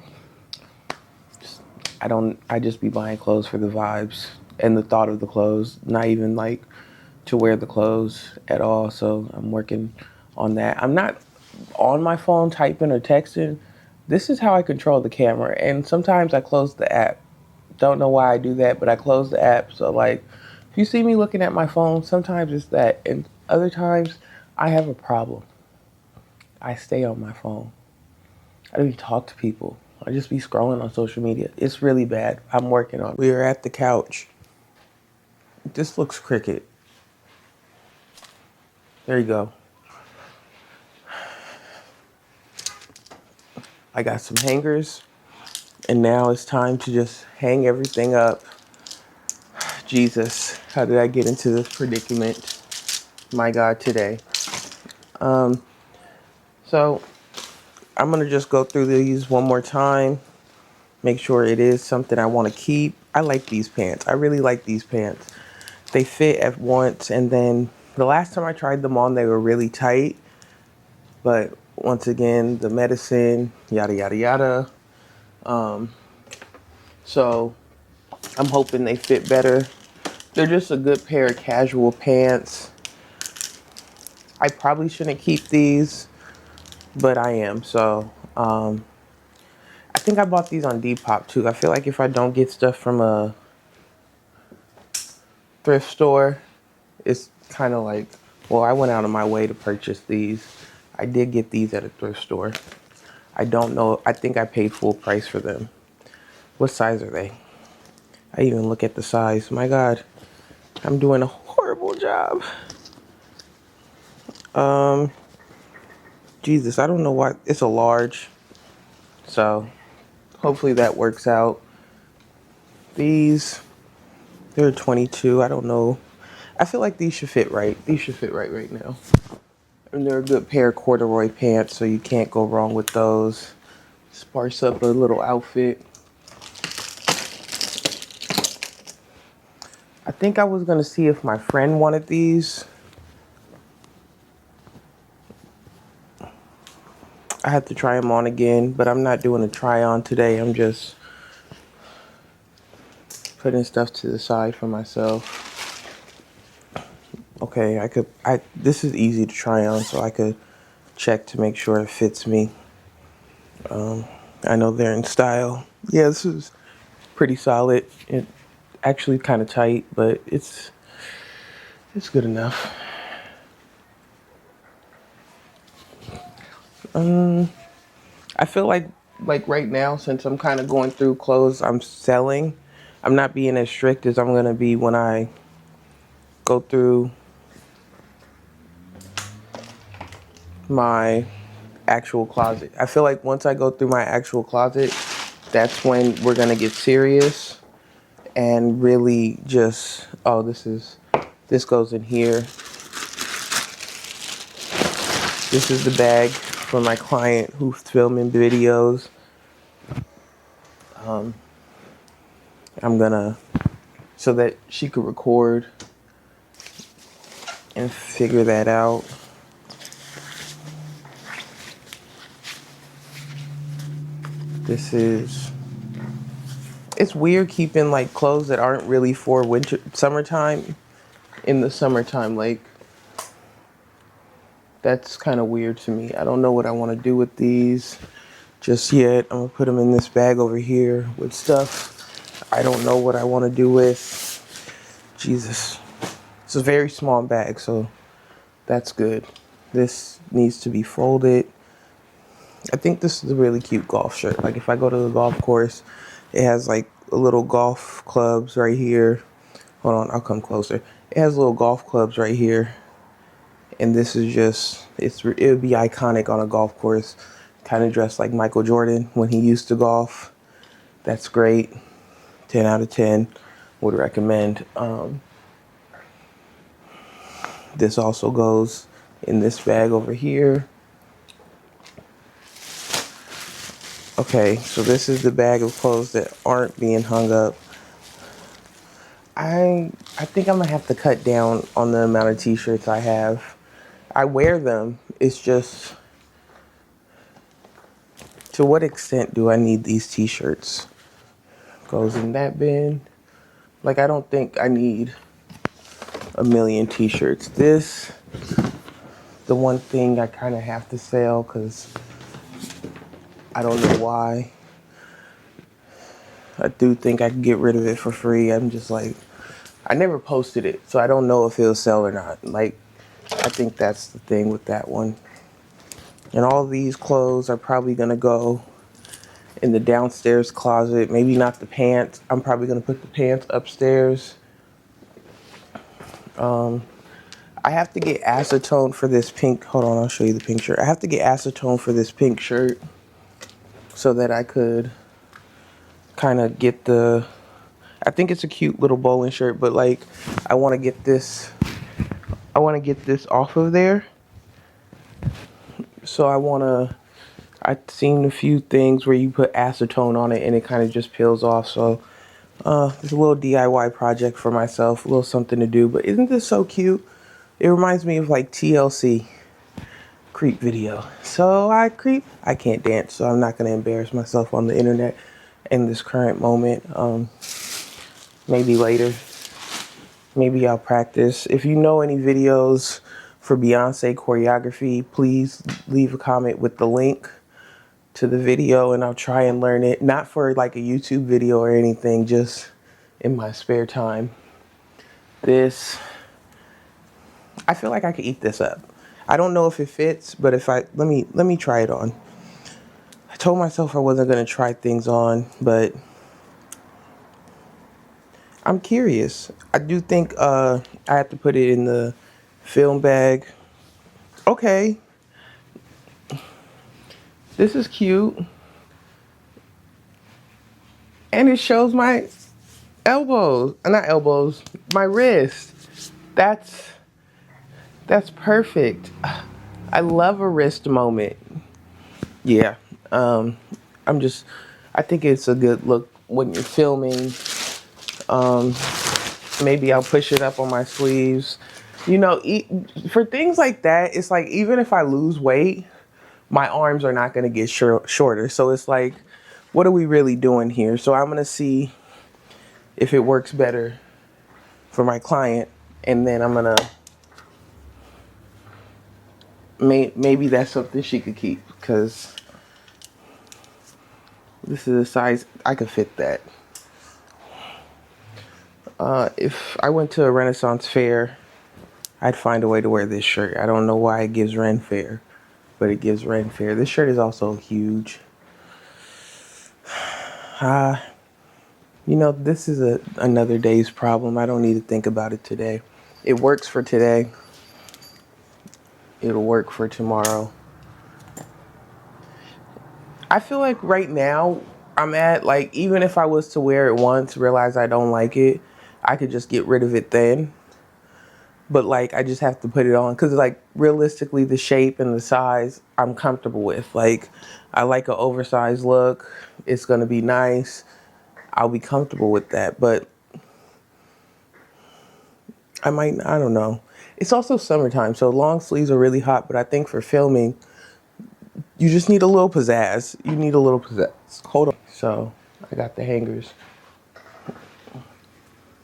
I just be buying clothes for the vibes and the thought of the clothes, not even like to wear the clothes at all. So I'm working on that. I'm not on my phone typing or texting. This is how I control the camera. And sometimes I close the app. Don't know why I do that, but I close the app. So like if you see me looking at my phone, sometimes it's that. And other times I have a problem. I stay on my phone. I don't even talk to people. I just be scrolling on social media. It's really bad. I'm working on it. We are at the couch. This looks crooked. There you go. I got some hangers, and now it's time to just hang everything up. Jesus, how did I get into this predicament? My God, today. So I'm gonna just go through these one more time, make sure it is something I want to keep. I like these pants. I really like these pants. They fit at once, and then the last time I tried them on, they were really tight. But once again, the medicine, yada, yada, yada. So I'm hoping they fit better. They're just a good pair of casual pants. I probably shouldn't keep these, but I am. So I think I bought these on Depop too. I feel like if I don't get stuff from a thrift store, it's kind of like, well, I went out of my way to purchase these. I did get these at a thrift store. I don't know. I think I paid full price for them. What size are they? I even look at the size. My God, I'm doing a horrible job. Jesus, I don't know why. It's a large. So hopefully that works out. These, they're 22. I don't know. I feel like these should fit right. These should fit right now. And they're a good pair of corduroy pants, so you can't go wrong with those. Sparse up a little outfit. I think I was going to see if my friend wanted these. I had to try them on again, but I'm not doing a try on today. I'm just putting stuff to the side for myself. Okay, this is easy to try on, so I could check to make sure it fits me. I know they're in style. Yeah, this is pretty solid. It actually kind of tight, but it's good enough. I feel like right now, since I'm kind of going through clothes I'm selling, I'm not being as strict as I'm gonna be when I go through my actual closet. I feel like once I go through my actual closet, that's when we're gonna get serious and really just, oh, this goes in here. This is the bag for my client who's filming videos. So that she could record and figure that out. It's weird keeping like clothes that aren't really for summertime in the summertime. Like, that's kind of weird to me. I don't know what I want to do with these just yet. I'm gonna put them in this bag over here with stuff I don't know what I want to do with. Jesus. It's a very small bag, so that's good. This needs to be folded. I think this is a really cute golf shirt. Like, if I go to the golf course, it has like little golf clubs right here. Hold on, I'll come closer. It has little golf clubs right here. And this is just, it would be iconic on a golf course. Kind of dressed like Michael Jordan when he used to golf. That's great. 10 out of 10. Would recommend. This also goes in this bag over here. Okay, so this is the bag of clothes that aren't being hung up. I think I'm gonna have to cut down on the amount of t-shirts I have. I wear them. It's just, to what extent do I need these t-shirts? Goes in that bin. Like, I don't think I need a million t-shirts. This, the one thing I kind of have to sell because I don't know why. I do think I can get rid of it for free. I'm just like, I never posted it, so I don't know if it'll sell or not. Like, I think that's the thing with that one. And all these clothes are probably gonna go in the downstairs closet. Maybe not the pants. I'm probably gonna put the pants upstairs. I have to get acetone for this pink. Hold on, I'll show you the pink shirt. I have to get acetone for this pink shirt. so that I could kind of get the, I think it's a cute little bowling shirt, but like I want to get this, off of there. So I've seen a few things where you put acetone on it and it kind of just peels off. So it's a little DIY project for myself, a little something to do. But isn't this so cute? It reminds me of like TLC creep video. So I creep. I can't dance, so I'm not going to embarrass myself on the internet in this current moment. Maybe later. Maybe I'll practice. If you know any videos for Beyonce choreography, please leave a comment with the link to the video and I'll try and learn it. Not for like a YouTube video or anything, just in my spare time. This, I feel like I could eat this up. I don't know if it fits, but if let me try it on. I told myself I wasn't gonna try things on, but I'm curious. I do think I have to put it in the film bag. Okay. This is cute. And it shows my elbows. Not elbows, my wrist. That's perfect. I love a wrist moment. Yeah. I think it's a good look when you're filming. Maybe I'll push it up on my sleeves. You know, for things like that, it's like even if I lose weight, my arms are not going to get shorter. So it's like, what are we really doing here? So I'm going to see if it works better for my client. And then I'm going to, maybe that's something she could keep, because this is a size I could fit that. If I went to a Renaissance fair, I'd find a way to wear this shirt. I don't know why it gives Ren Fair, but it gives Ren Fair. This shirt is also huge. You know, this is another day's problem. I don't need to think about it today. It works for today. It'll work for tomorrow. I feel like right now I'm at, like, even if I was to wear it once, realize I don't like it, I could just get rid of it then. But like, I just have to put it on because like realistically the shape and the size I'm comfortable with. Like, I like an oversized look. It's going to be nice. I'll be comfortable with that. But I don't know. It's also summertime, so long sleeves are really hot. But I think for filming, you just need a little pizzazz. You need a little pizzazz. Hold on. So I got the hangers.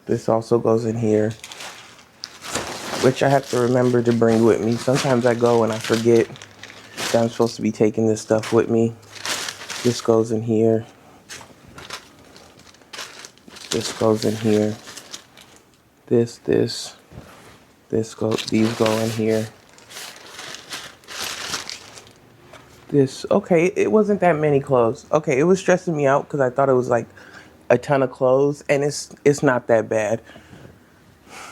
This also goes in here, which I have to remember to bring with me. Sometimes I go and I forget that I'm supposed to be taking this stuff with me. This goes in here. This goes in here. These go in here. Okay, it wasn't that many clothes. Okay, it was stressing me out because I thought it was like a ton of clothes, and it's not that bad.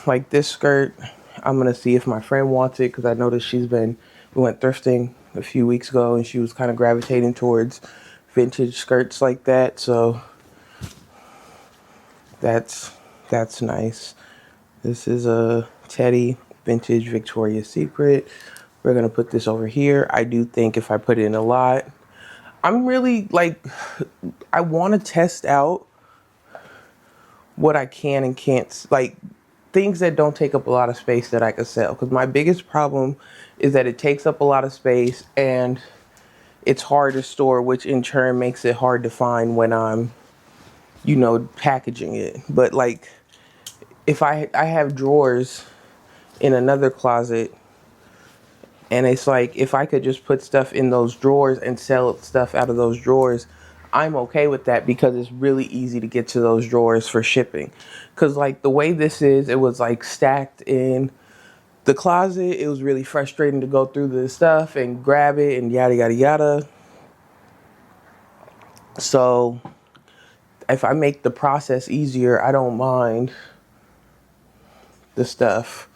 Like this skirt, I'm gonna see if my friend wants it because I noticed we went thrifting a few weeks ago and she was kind of gravitating towards vintage skirts like that. So that's nice. This is a Teddy vintage Victoria's Secret. We're gonna put this over here. I do think if I put it in a lot, I'm really like, I want to test out what I can and can't, like things that don't take up a lot of space that I could sell. Because my biggest problem is that it takes up a lot of space and it's hard to store, which in turn makes it hard to find when I'm, you know, packaging it. But like, if I have drawers in another closet, and it's like, if I could just put stuff in those drawers and sell stuff out of those drawers, I'm okay with that because it's really easy to get to those drawers for shipping. Because like the way this is, it was like stacked in the closet. It was really frustrating to go through the stuff and grab it and yada, yada, yada. So if I make the process easier, I don't mind the stuff.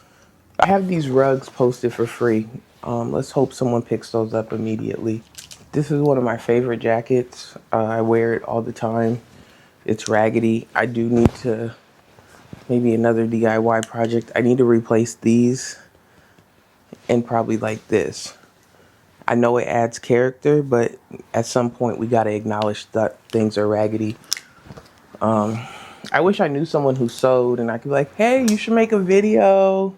I have these rugs posted for free. Let's hope someone picks those up immediately. This is one of my favorite jackets. I wear it all the time. It's raggedy. I do need to, maybe another DIY project. I need to replace these and probably like this. I know it adds character, but at some point we got to acknowledge that things are raggedy. I wish I knew someone who sewed and I could be like, hey, you should make a video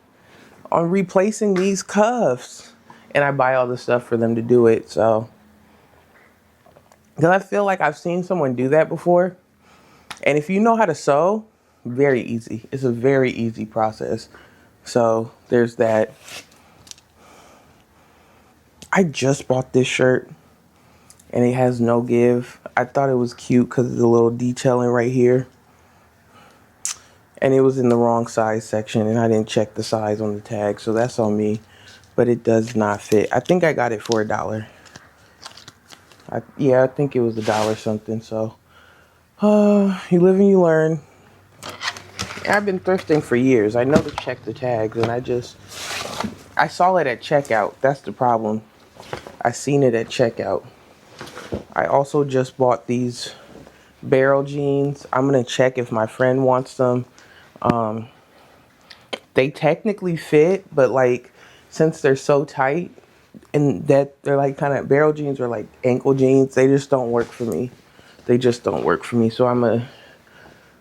on replacing these cuffs. And I buy all the stuff for them to do it. So, because I feel like I've seen someone do that before. And if you know how to sew, very easy. It's a very easy process. So there's that. I just bought this shirt and it has no give. I thought it was cute because of the little detailing right here. And it was in the wrong size section and I didn't check the size on the tag. So that's on me. But it does not fit. I think I got it for $1. Yeah, I think it was $1 something. So you live and you learn. I've been thrifting for years. I know to check the tags and I saw it at checkout. That's the problem. I seen it at checkout. I also just bought these barrel jeans. I'm gonna check if my friend wants them. They technically fit, but like since they're so tight and that they're like kind of barrel jeans or like ankle jeans, they just don't work for me. They just don't work for me. So I'm gonna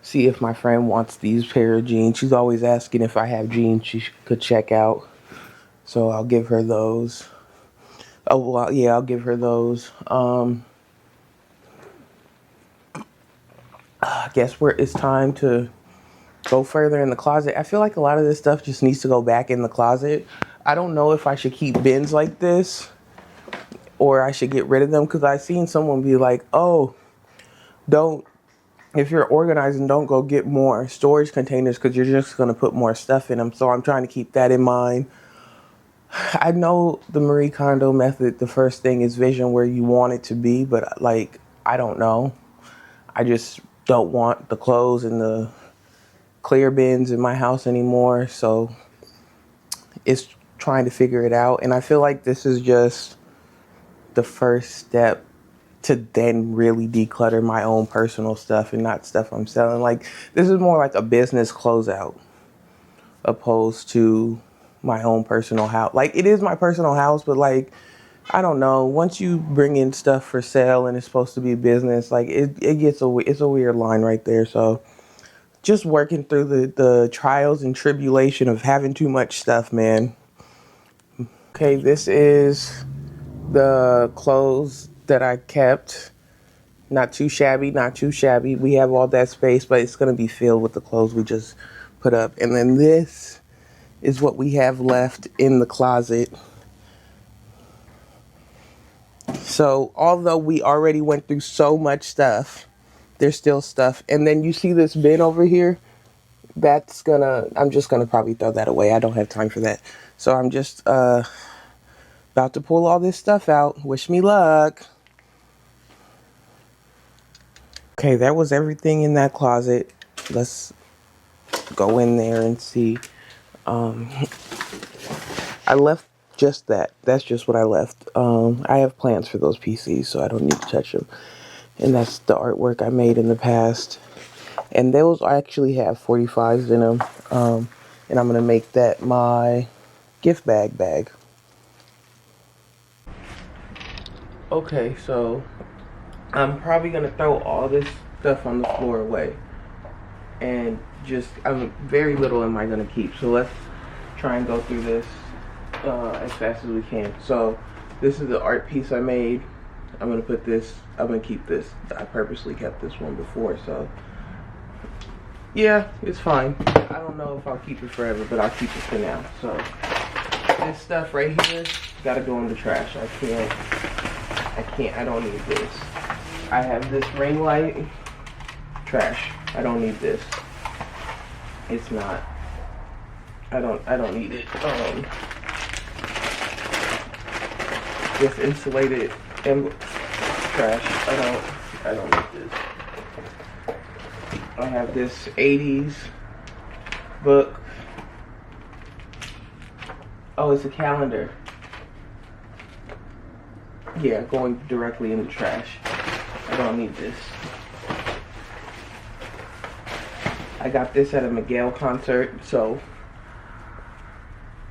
see if my friend wants these pair of jeans. She's always asking if I have jeans she could check out. So I'll give her those. Oh, well, yeah, I'll give her those. I guess it's time to go further in the closet. I feel like a lot of this stuff just needs to go back in the closet. I don't know if I should keep bins like this or I should get rid of them because I've seen someone be like, oh, if you're organizing, don't go get more storage containers because you're just going to put more stuff in them. So I'm trying to keep that in mind. I know the Marie Kondo method, the first thing is vision where you want it to be, but like, I don't know. I just don't want the clothes and the clear bins in my house anymore. So it's trying to figure it out. And I feel like this is just the first step to then really declutter my own personal stuff and not stuff I'm selling. Like, this is more like a business closeout opposed to my own personal house. Like, it is my personal house, but like, I don't know. Once you bring in stuff for sale and it's supposed to be business, like it's a weird line right there. So just working through the trials and tribulation of having too much stuff, man. Okay, this is the clothes that I kept. Not too shabby, not too shabby. We have all that space, but it's going to be filled with the clothes we just put up. And then this is what we have left in the closet. So although we already went through so much stuff, there's still stuff. And then you see this bin over here? I'm just gonna probably throw that away. I don't have time for that. So I'm just about to pull all this stuff out. Wish me luck. Okay, that was everything in that closet. Let's go in there and see. I left just that. That's just what I left. I have plans for those PCs, so I don't need to touch them. And that's the artwork I made in the past. And those actually have 45s in them. And I'm going to make that my gift bag. Okay, so I'm probably going to throw all this stuff on the floor away. And very little am I going to keep. So let's try and go through this as fast as we can. So this is the art piece I made. I'm going to keep this. I purposely kept this one before, so yeah, it's fine. I don't know if I'll keep it forever, but I'll keep it for now. So this stuff right here gotta go in the trash. I don't need this. I have this ring light. Trash. I don't need this. It's not. I don't need it. This insulated trash. I don't need this. I have this 80s book. Oh, it's a calendar. yeah, going directly in the trash. I don't need this. I got this at a Miguel concert, so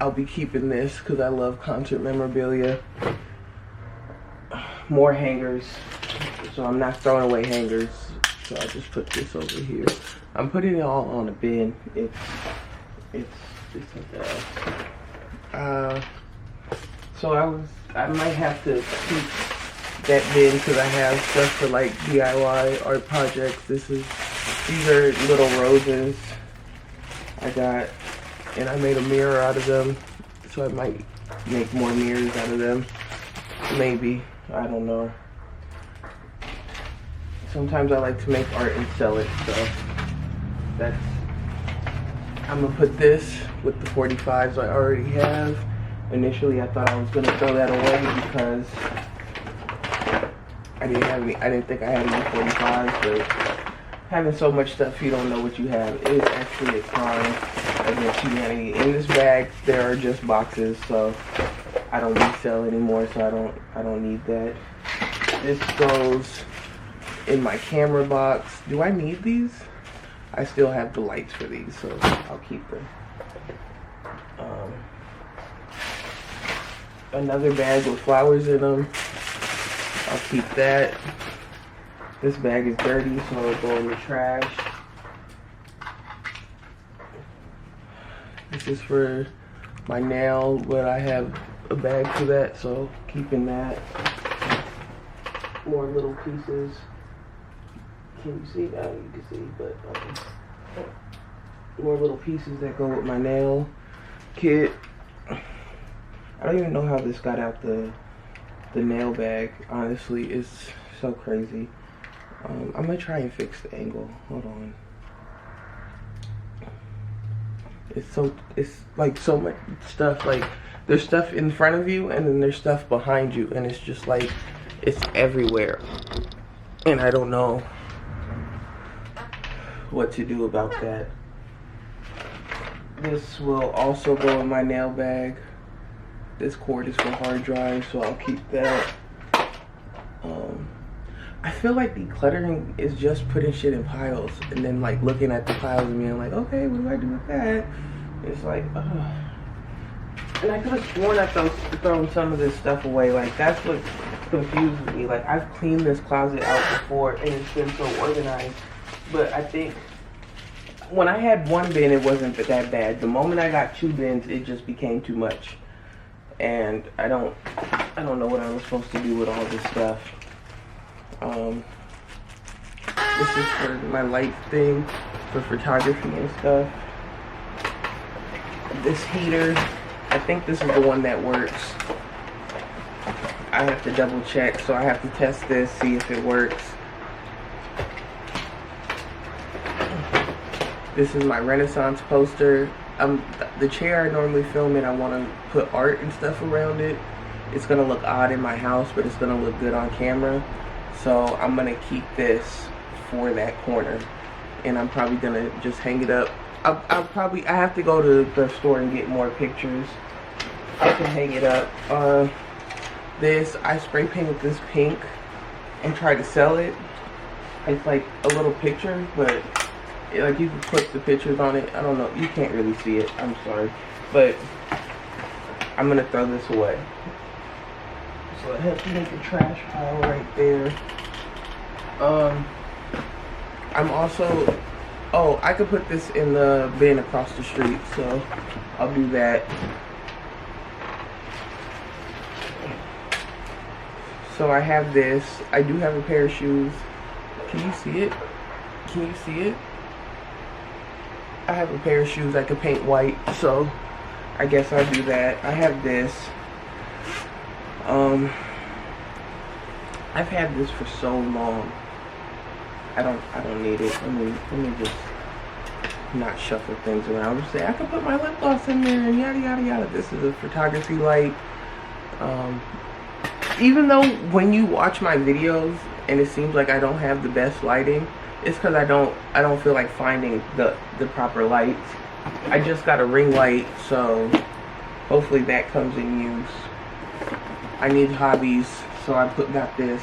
I'll be keeping this because I love concert memorabilia. More hangers, so I'm not throwing away hangers. So I'll just put this over here. I'm putting it all on a bin. It's so I might have to keep that bin because I have stuff for like DIY art projects. These are little roses I got, and I made a mirror out of them, so I might make more mirrors out of them. Maybe, I don't know. Sometimes I like to make art and sell it, so I'm gonna put this with the 45s I already have. Initially, I thought I was gonna throw that away because I didn't think I had any 45s, but having so much stuff you don't know what you have is actually a crime against humanity. In this bag, there are just boxes, so I don't resell anymore, so I don't need that. This goes in my camera box. Do I need these? I still have the lights for these, so I'll keep them. Another bag with flowers in them. I'll keep that. This bag is dirty, so it'll go in the trash. This is for my nail, but I have a bag for that, so keeping that. More little pieces. Can you see that? You can see, but more little pieces that go with my nail kit. I don't even know how this got out the nail bag. Honestly, it's so crazy. I'm gonna try and fix the angle. Hold on. It's like so much stuff. Like there's stuff in front of you, and then there's stuff behind you, and it's just like it's everywhere. And I don't know what to do about that. This will also go in my nail bag. This cord is for hard drive, so I'll keep that. I feel like decluttering is just putting shit in piles and then like looking at the piles and being like, okay, what do I do with that? It's like, and I could have sworn I thrown some of this stuff away. Like that's what confuses me. Like I've cleaned this closet out before and it's been so organized, but I think when I had one bin, it wasn't that bad. The moment I got two bins, it just became too much. And I don't know what I was supposed to do with all this stuff. This is for my light thing, for photography and stuff. This heater, I think this is the one that works. I have to double check, so I have to test this, see if it works. This is my Renaissance poster. The chair I normally film in, I want to put art and stuff around it. It's going to look odd in my house, but it's going to look good on camera. So I'm going to keep this for that corner. And I'm probably going to just hang it up. I have to go to the store and get more pictures. I can hang it up. I spray painted this pink and tried to sell it. It's like a little picture, but like you can put the pictures on it. I don't know. You can't really see it. I'm sorry. But I'm going to throw this away. So I have to make a trash pile right there. I'm also... Oh, I could put this in the bin across the street. So I'll do that. So I have this. I do have a pair of shoes. Can you see it? Can you see it? I have a pair of shoes I could paint white, so I guess I'll do that. I have this. I've had this for so long. I don't need it. Let me just not shuffle things around. Just say I could put my lip gloss in there and yada yada yada. This is a photography light. Even though when you watch my videos and it seems like I don't have the best lighting, it's because I don't feel like finding the proper lights. I just got a ring light, so hopefully that comes in use. I need hobbies, So I got this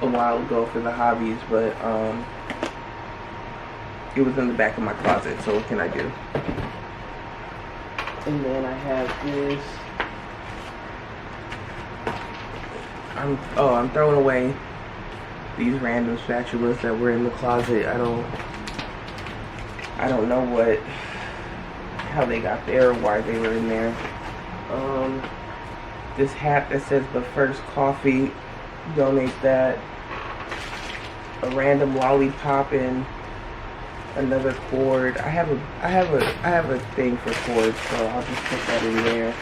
a while ago for the hobbies, but it was in the back of my closet, so what can I do? And then I have this. I'm throwing away these random spatulas that were in the closet. I don't know how they got there or why they were in there. This hat that says "The First Coffee," donate that. A random lollipop and another cord. I have a thing for cords, so I'll just put that in there.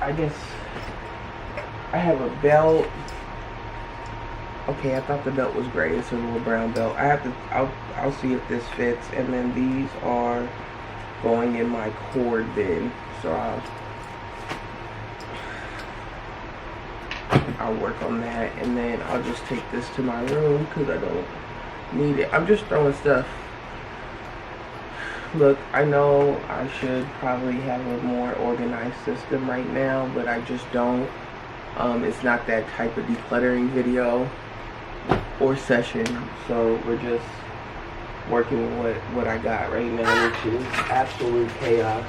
I guess I have a belt. Okay, I thought the belt was gray. It's a little brown belt. I'll see if this fits. And then these are going in my cord bin. So I'll work on that. And then I'll just take this to my room because I don't need it. I'm just throwing stuff. Look, I know I should probably have a more organized system right now, but I just don't. It's not that type of decluttering video or session, so we're just working with what I got right now, which is absolute chaos.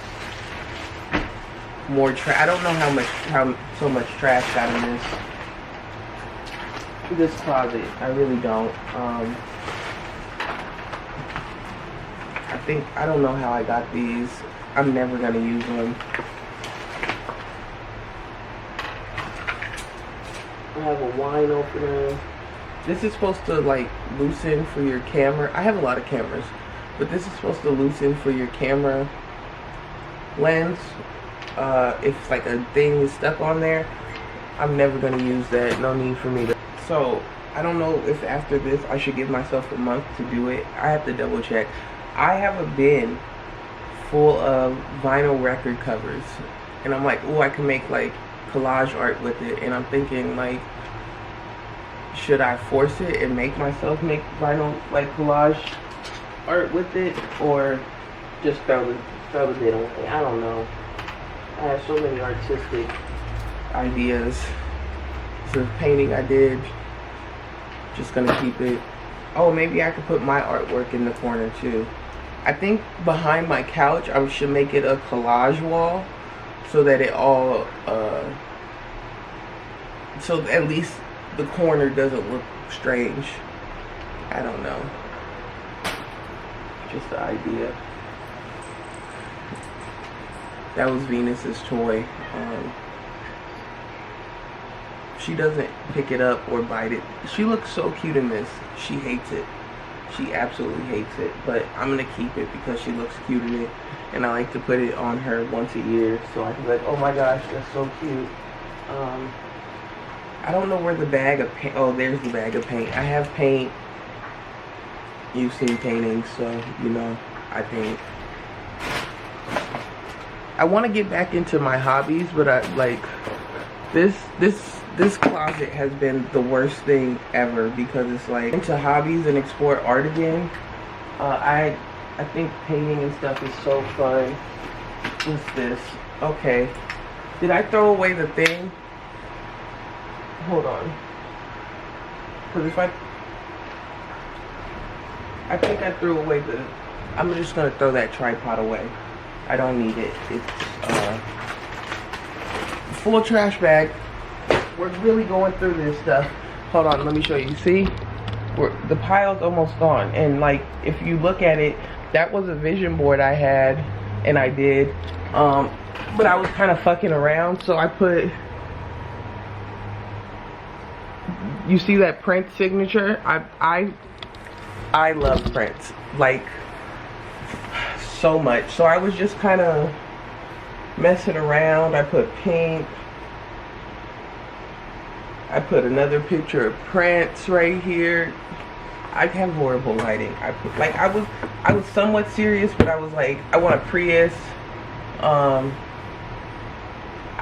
More trash. I don't know how so much trash got in this closet. I really don't. I don't know how I got these. I'm never gonna use them. I have a wine opener. This is supposed to like loosen for your camera. I have a lot of cameras, but this is supposed to loosen for your camera lens. If like a thing is stuck on there, I'm never gonna use that. No need for me to. So I don't know if after this I should give myself a month to do it. I have to double check. I have a bin full of vinyl record covers, and I'm like, oh, I can make like collage art with it. And I'm thinking like, should I force it and make myself make vinyl like collage art with it, or just throw the bin away? I don't know. I have so many artistic ideas. So the painting I did, just gonna keep it. Oh, maybe I could put my artwork in the corner too. I think behind my couch I should make it a collage wall, so that it all so at least the corner doesn't look strange. I don't know. Just the idea. That was Venus's toy. She doesn't pick it up or bite it. She looks so cute in this. She hates it. She absolutely hates it. But I'm gonna keep it because she looks cute in it. And I like to put it on her once a year, so I can be like, oh my gosh, that's so cute. I don't know where the bag of paint. Oh, there's the bag of paint. I have paint. You've seen paintings, so you know I paint. I want to get back into my hobbies, but I like this closet has been the worst thing ever, because it's like into hobbies and explore art again. I think painting and stuff is so fun. What's this? Okay. Did I throw away the thing? Hold on. Because if I think I threw away the... I'm just going to throw that tripod away. I don't need it. It's full trash bag. We're really going through this stuff. Hold on, let me show you. See? The pile's almost gone. And like, if you look at it, that was a vision board I had and I did. But I was kind of fucking around, so I put... You see that print signature? I love prints, like, so much. So I was just kind of messing around. I put pink. I put another picture of Prince right here. I have horrible lighting. I was somewhat serious, but I was like, I want a Prius. I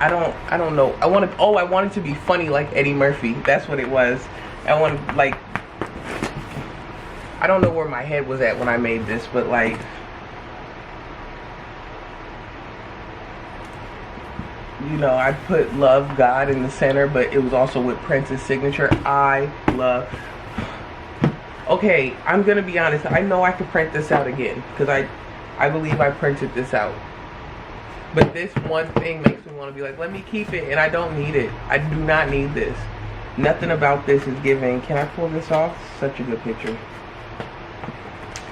don't know. I wanted to be funny like Eddie Murphy. That's what it was. I wanted, like, I don't know where my head was at when I made this, but like, you know, I put love God in the center, but it was also with Prince's signature. I love. Okay, I'm gonna be honest. I know I could print this out again because I believe I printed this out. But this one thing makes me want to be like, let me keep it, and I don't need it. I do not need this. Nothing about this is giving. Can I pull this off? Such a good picture.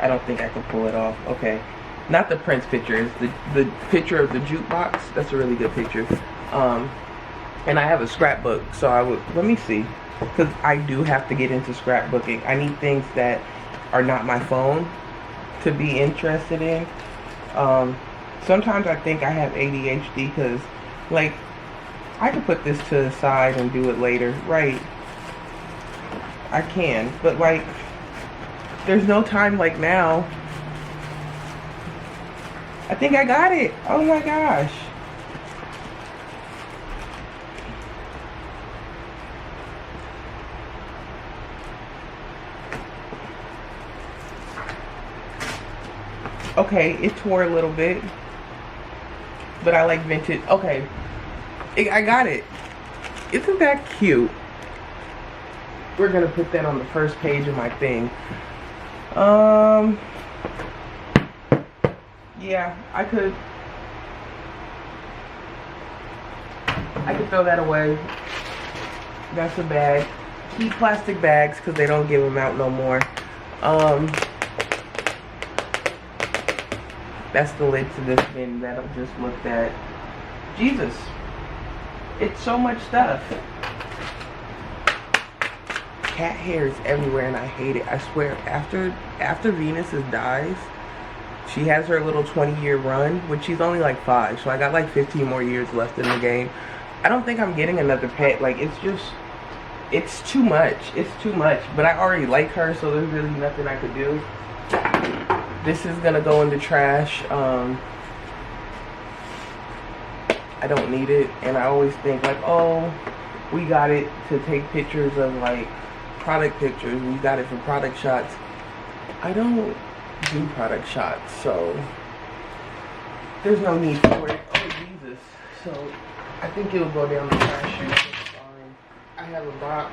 I don't think I can pull it off. Okay. Not the Prince picture. It's the picture of the jukebox. That's a really good picture. And I have a scrapbook, so I would, let me see. Because I do have to get into scrapbooking. I need things that are not my phone to be interested in. Sometimes I think I have ADHD because, like, I could put this to the side and do it later. Right. I can. But, like, there's no time like now. I think I got it. Oh my gosh. Okay, it tore a little bit. But I like vintage. Okay. I got it. Isn't that cute? We're gonna put that on the first page of my thing. Yeah, I could throw that away. That's a bag. Keep plastic bags because they don't give them out no more. That's the lid to this bin that I just looked at. Jesus. It's so much stuff. Cat hair is everywhere and I hate it. I swear, after Venus dies, she has her little 20-year run, which she's only like 5, so I got like 15 more years left in the game. I don't think I'm getting another pet. Like, it's too much. It's too much. But I already like her, so there's really nothing I could do. This is gonna go in the trash. I don't need it, and I always think like, oh, we got it to take pictures of like product pictures. We got it for product shots. I don't do product shots, so there's no need for it. Oh Jesus! So I think it'll go down the trash chute. It's fine. I have a box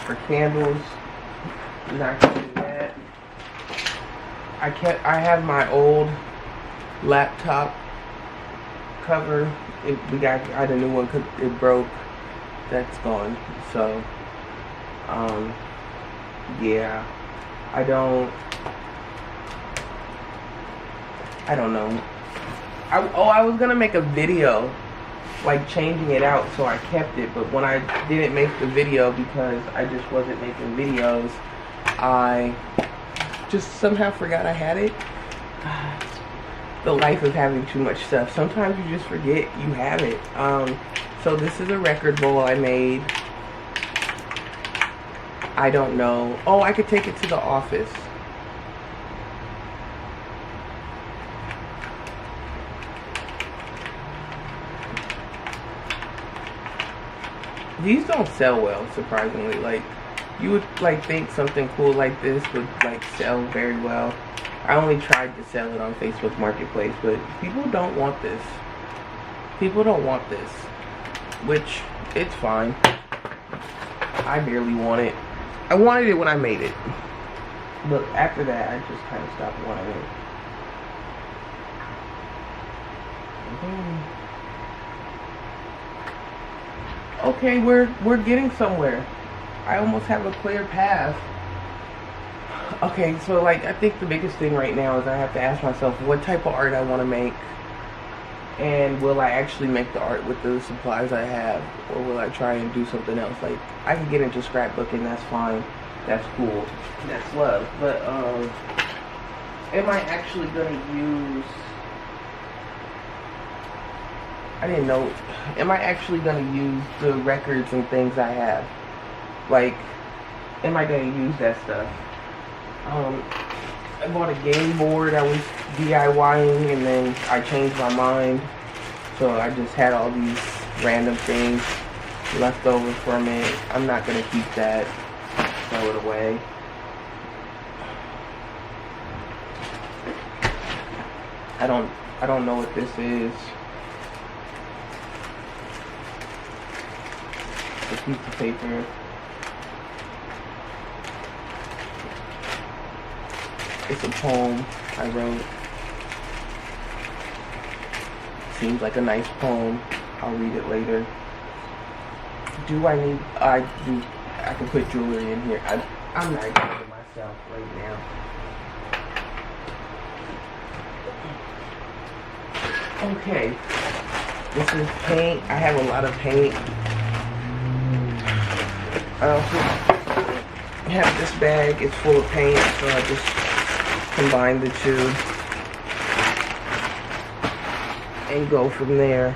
for candles. Not gonna do that. I have my old laptop cover. I had a new one because it broke. That's gone. So yeah, I don't know. I was gonna make a video like changing it out, so I kept it, but when I didn't make the video because I just wasn't making videos, I just somehow forgot I had it. The life of having too much stuff. Sometimes you just forget you have it. So this is a record bowl I made. I don't know. Oh, I could take it to the office. These don't sell well, surprisingly. Like, you would like think something cool like this would like sell very well. I only tried to sell it on Facebook Marketplace, but people don't want this. People don't want this, which it's fine. I barely want it. I wanted it when I made it, but after that, I just kind of stopped wanting it. Okay, we're getting somewhere. I almost have a clear path. Okay, so like I think the biggest thing right now is I have to ask myself what type of art I want to make, and will I actually make the art with the supplies I have, or will I try and do something else? Like, I can get into scrapbooking, that's fine, that's cool, that's love, but am I actually gonna use, I didn't know, am I actually gonna use the records and things I have? Like, am I gonna use that stuff? I bought a game board I was DIYing, and then I changed my mind, so I just had all these random things left over from it. I'm not gonna keep that, throw it away. I don't know what this is. piece of paper. It's a poem I wrote. Seems like a nice poem. I'll read it later. I can put jewelry in here. I'm not giving it myself right now. Okay. This is paint. I have a lot of paint. I also have this bag. It's full of paint, so I just combine the two and go from there.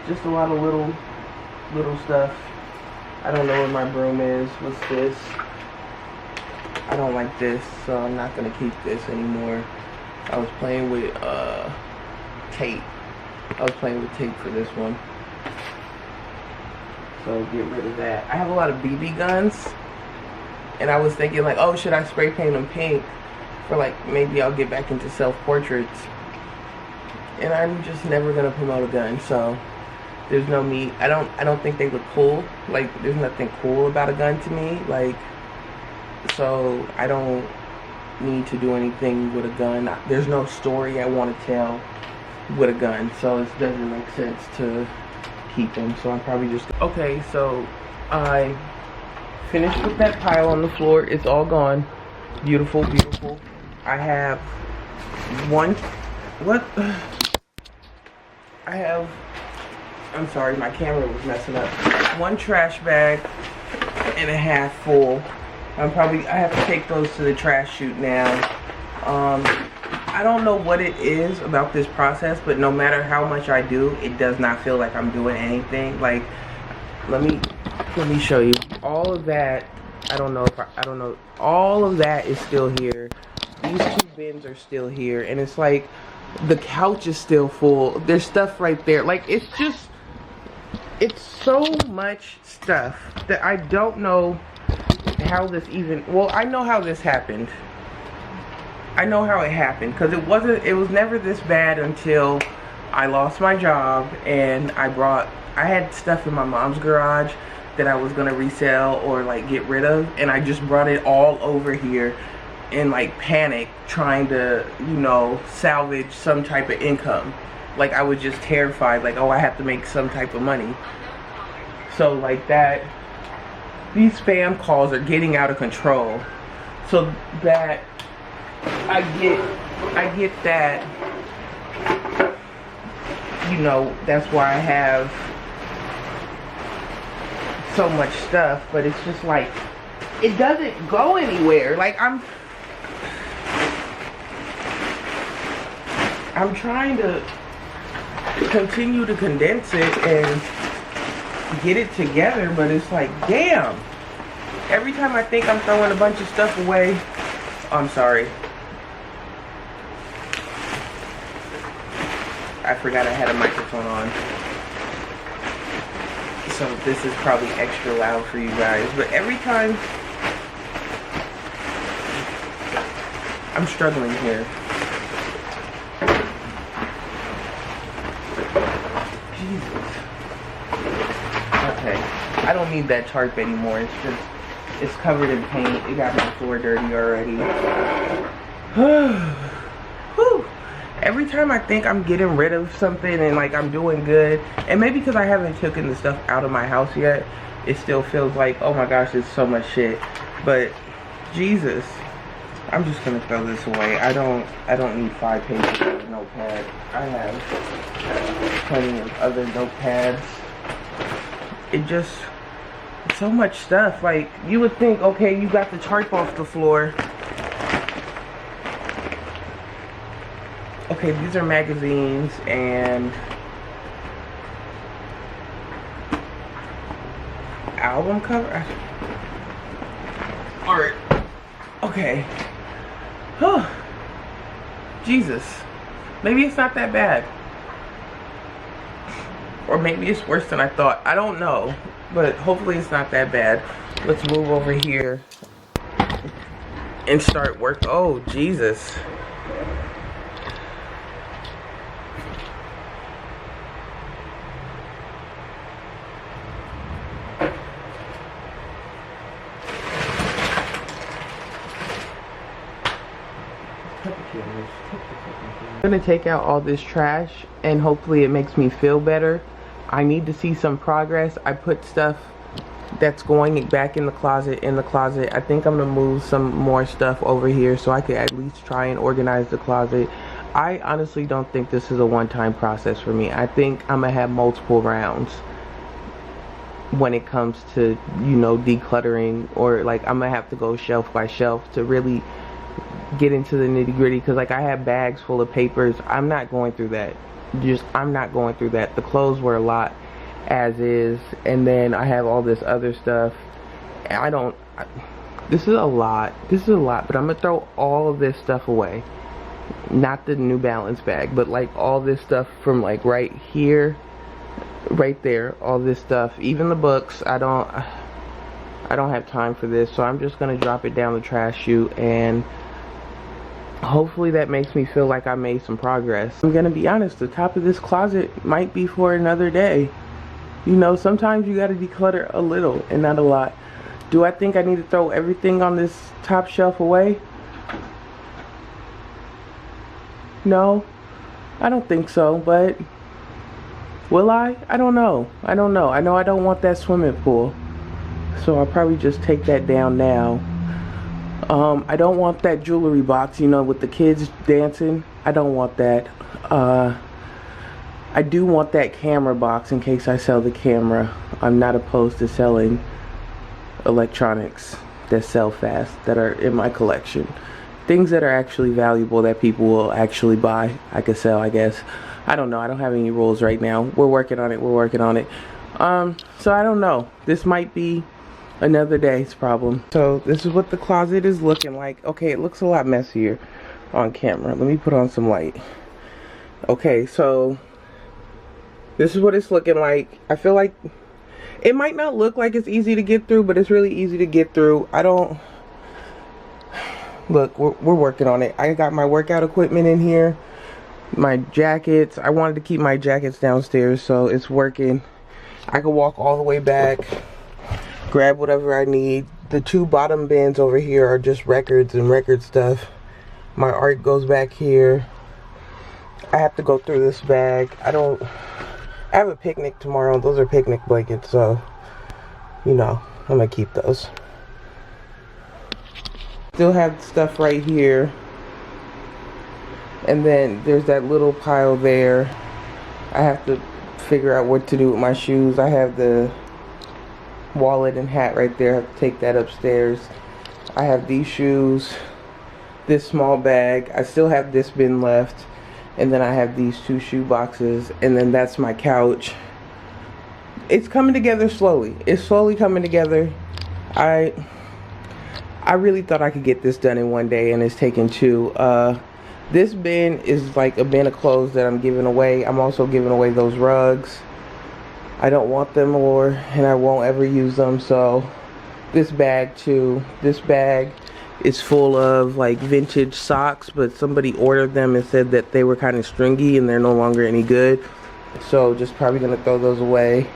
Just a lot of little stuff. I don't know where my broom is. What's this? I don't like this, so I'm not gonna keep this anymore. I was playing with tape. I was playing with tape for this one. So get rid of that. I have a lot of BB guns, and I was thinking like, oh, should I spray paint them pink for like maybe I'll get back into self-portraits. And I'm just never gonna promote a gun, so there's no need. I don't think they look cool. Like, there's nothing cool about a gun to me. Like, so I don't need to do anything with a gun. There's no story I want to tell with a gun, so it doesn't make sense to keep them. So I'm probably just okay. So I finished with that pile on the floor. It's all gone. Beautiful, beautiful. I have one. What? I'm sorry, my camera was messing up. One trash bag and a half full. I have to take those to the trash chute now. I don't know what it is about this process, but no matter how much I do, it does not feel like I'm doing anything. Like, let me show you. All of that, I don't know. All of that is still here. These two bins are still here, and it's like the couch is still full. There's stuff right there. Like, it's so much stuff that I don't know how this even, well, I know how this happened. I know how it happened, because it was never this bad until I lost my job, and I had stuff in my mom's garage that I was gonna resell or like get rid of, and I just brought it all over here in like panic, trying to, you know, salvage some type of income. Like, I was just terrified, like, oh, I have to make some type of money. So like that, these spam calls are getting out of control. So that I get that, you know, that's why I have so much stuff, but it's just like, it doesn't go anywhere. Like, I'm trying to continue to condense it and get it together, but it's like, damn. Every time I think I'm throwing a bunch of stuff away, I'm sorry. I forgot I had a microphone on. So this is probably extra loud for you guys, but every time I'm struggling here. Jesus. Okay. I don't need that tarp anymore. It's covered in paint. It got my floor dirty already. Whew. Every time I think I'm getting rid of something and like I'm doing good, and maybe because I haven't taken the stuff out of my house yet, it still feels like, oh my gosh, there's so much shit. But Jesus, I'm just gonna throw this away. I don't need 5 pages of a notepad. I have plenty of other notepads. It's so much stuff. Like, you would think, okay, you got the tarp off the floor. Okay, these are magazines and album cover. Art. Okay. Oh, Jesus. Maybe it's not that bad. Or maybe it's worse than I thought. I don't know. But hopefully it's not that bad. Let's move over here and start work. Oh, Jesus. I'm gonna take out all this trash and hopefully it makes me feel better. I need to see some progress. I put stuff that's going back in the closet. I think I'm gonna move some more stuff over here so I could at least try and organize the closet. I honestly don't think this is a one-time process for me. I think I'm gonna have multiple rounds when it comes to, you know, decluttering, or like I'm gonna have to go shelf by shelf to really get into the nitty-gritty, because like I have bags full of papers. I'm not going through that. I'm not going through that. The clothes were a lot as is, and then I have all this other stuff. This is a lot, but I'm gonna throw all of this stuff away. Not the New Balance bag, but like all this stuff from like right here, right there, all this stuff, even the books. I don't have time for this, so I'm just gonna drop it down the trash chute, and hopefully that makes me feel like I made some progress. I'm gonna be honest, the top of this closet might be for another day. You know, sometimes you gotta declutter a little and not a lot. Do I think I need to throw everything on this top shelf away? No, I don't think so, but will I? I don't know. I know I don't want that swimming pool, so I'll probably just take that down now. I don't want that jewelry box, you know, with the kids dancing. I don't want that. I do want that camera box in case I sell the camera. I'm not opposed to selling electronics that sell fast, that are in my collection. Things that are actually valuable that people will actually buy, I could sell, I guess. I don't know. I don't have any rules right now. We're working on it. So I don't know. This might be another day's problem. So this is what the closet is looking like. Okay, it looks a lot messier on camera. Let me put on some light. Okay, so this is what it's looking like. I feel like it might not look like it's easy to get through, but it's really easy to get through. Look, we're working on it. I got my workout equipment in here, my jackets. I wanted to keep my jackets downstairs, so it's working. I can walk all the way back, grab whatever I need. The two bottom bins over here are just records and record stuff. My art goes back here. I have to go through this bag. I have a picnic tomorrow. Those are picnic blankets, so, you know, I'm gonna keep those. Still have stuff right here. And then there's that little pile there. I have to figure out what to do with my shoes. I have the wallet and hat right there. I have to take that upstairs. I have these shoes, this small bag. I still have this bin left. And then I have these two shoe boxes, and then that's my couch. It's coming together slowly. It's slowly coming together. I really thought I could get this done in one day, and it's taken two. This bin is like a bin of clothes that I'm giving away. I'm also giving away those rugs. I don't want them more, and I won't ever use them. So this bag too. This bag is full of like vintage socks, but somebody ordered them and said that they were kind of stringy and they're no longer any good. So just probably gonna throw those away.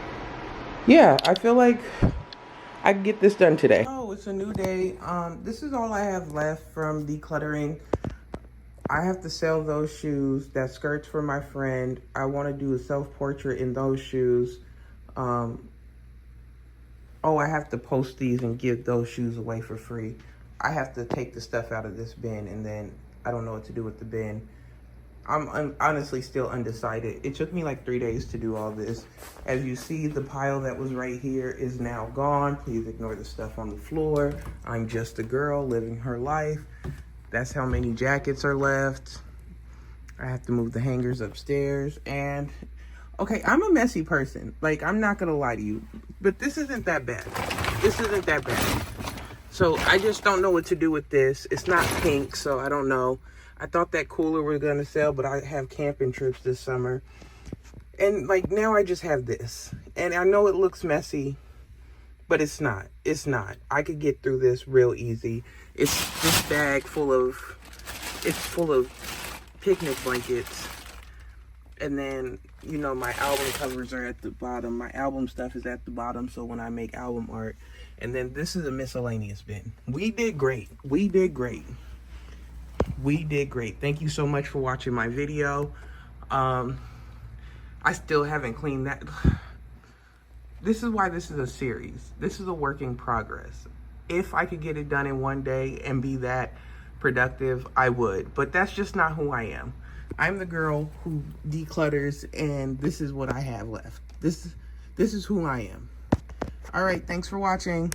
Yeah, I feel like I can get this done today. Oh, it's a new day. This is all I have left from decluttering. I have to sell those shoes. That skirt's for my friend. I want to do a self-portrait in those shoes. Oh, I have to post these and give those shoes away for free. I have to take the stuff out of this bin, and then I don't know what to do with the bin. I'm honestly still undecided. It took me like 3 days to do all this. As you see, the pile that was right here is now gone. Please ignore the stuff on the floor. I'm just a girl living her life. That's how many jackets are left. I have to move the hangers upstairs. And okay, I'm a messy person. Like, I'm not gonna lie to you, but this isn't that bad. This isn't that bad. So I just don't know what to do with this. It's not pink, so I don't know. I thought that cooler was gonna sell, but I have camping trips this summer. And like now I just have this. And I know it looks messy, but it's not. It's not. I could get through this real easy. It's this bag full of picnic blankets. And then, you know, my album covers are at the bottom. My album stuff is at the bottom, so when I make album art. And then this is a miscellaneous bin. We did great. We did great. We did great. Thank you so much for watching my video. I still haven't cleaned that. This is why this is a series. This is a work in progress. If I could get it done in one day and be that productive, I would. But that's just not who I am. I'm the girl who declutters, and this is what I have left. This is who I am. All right, thanks for watching.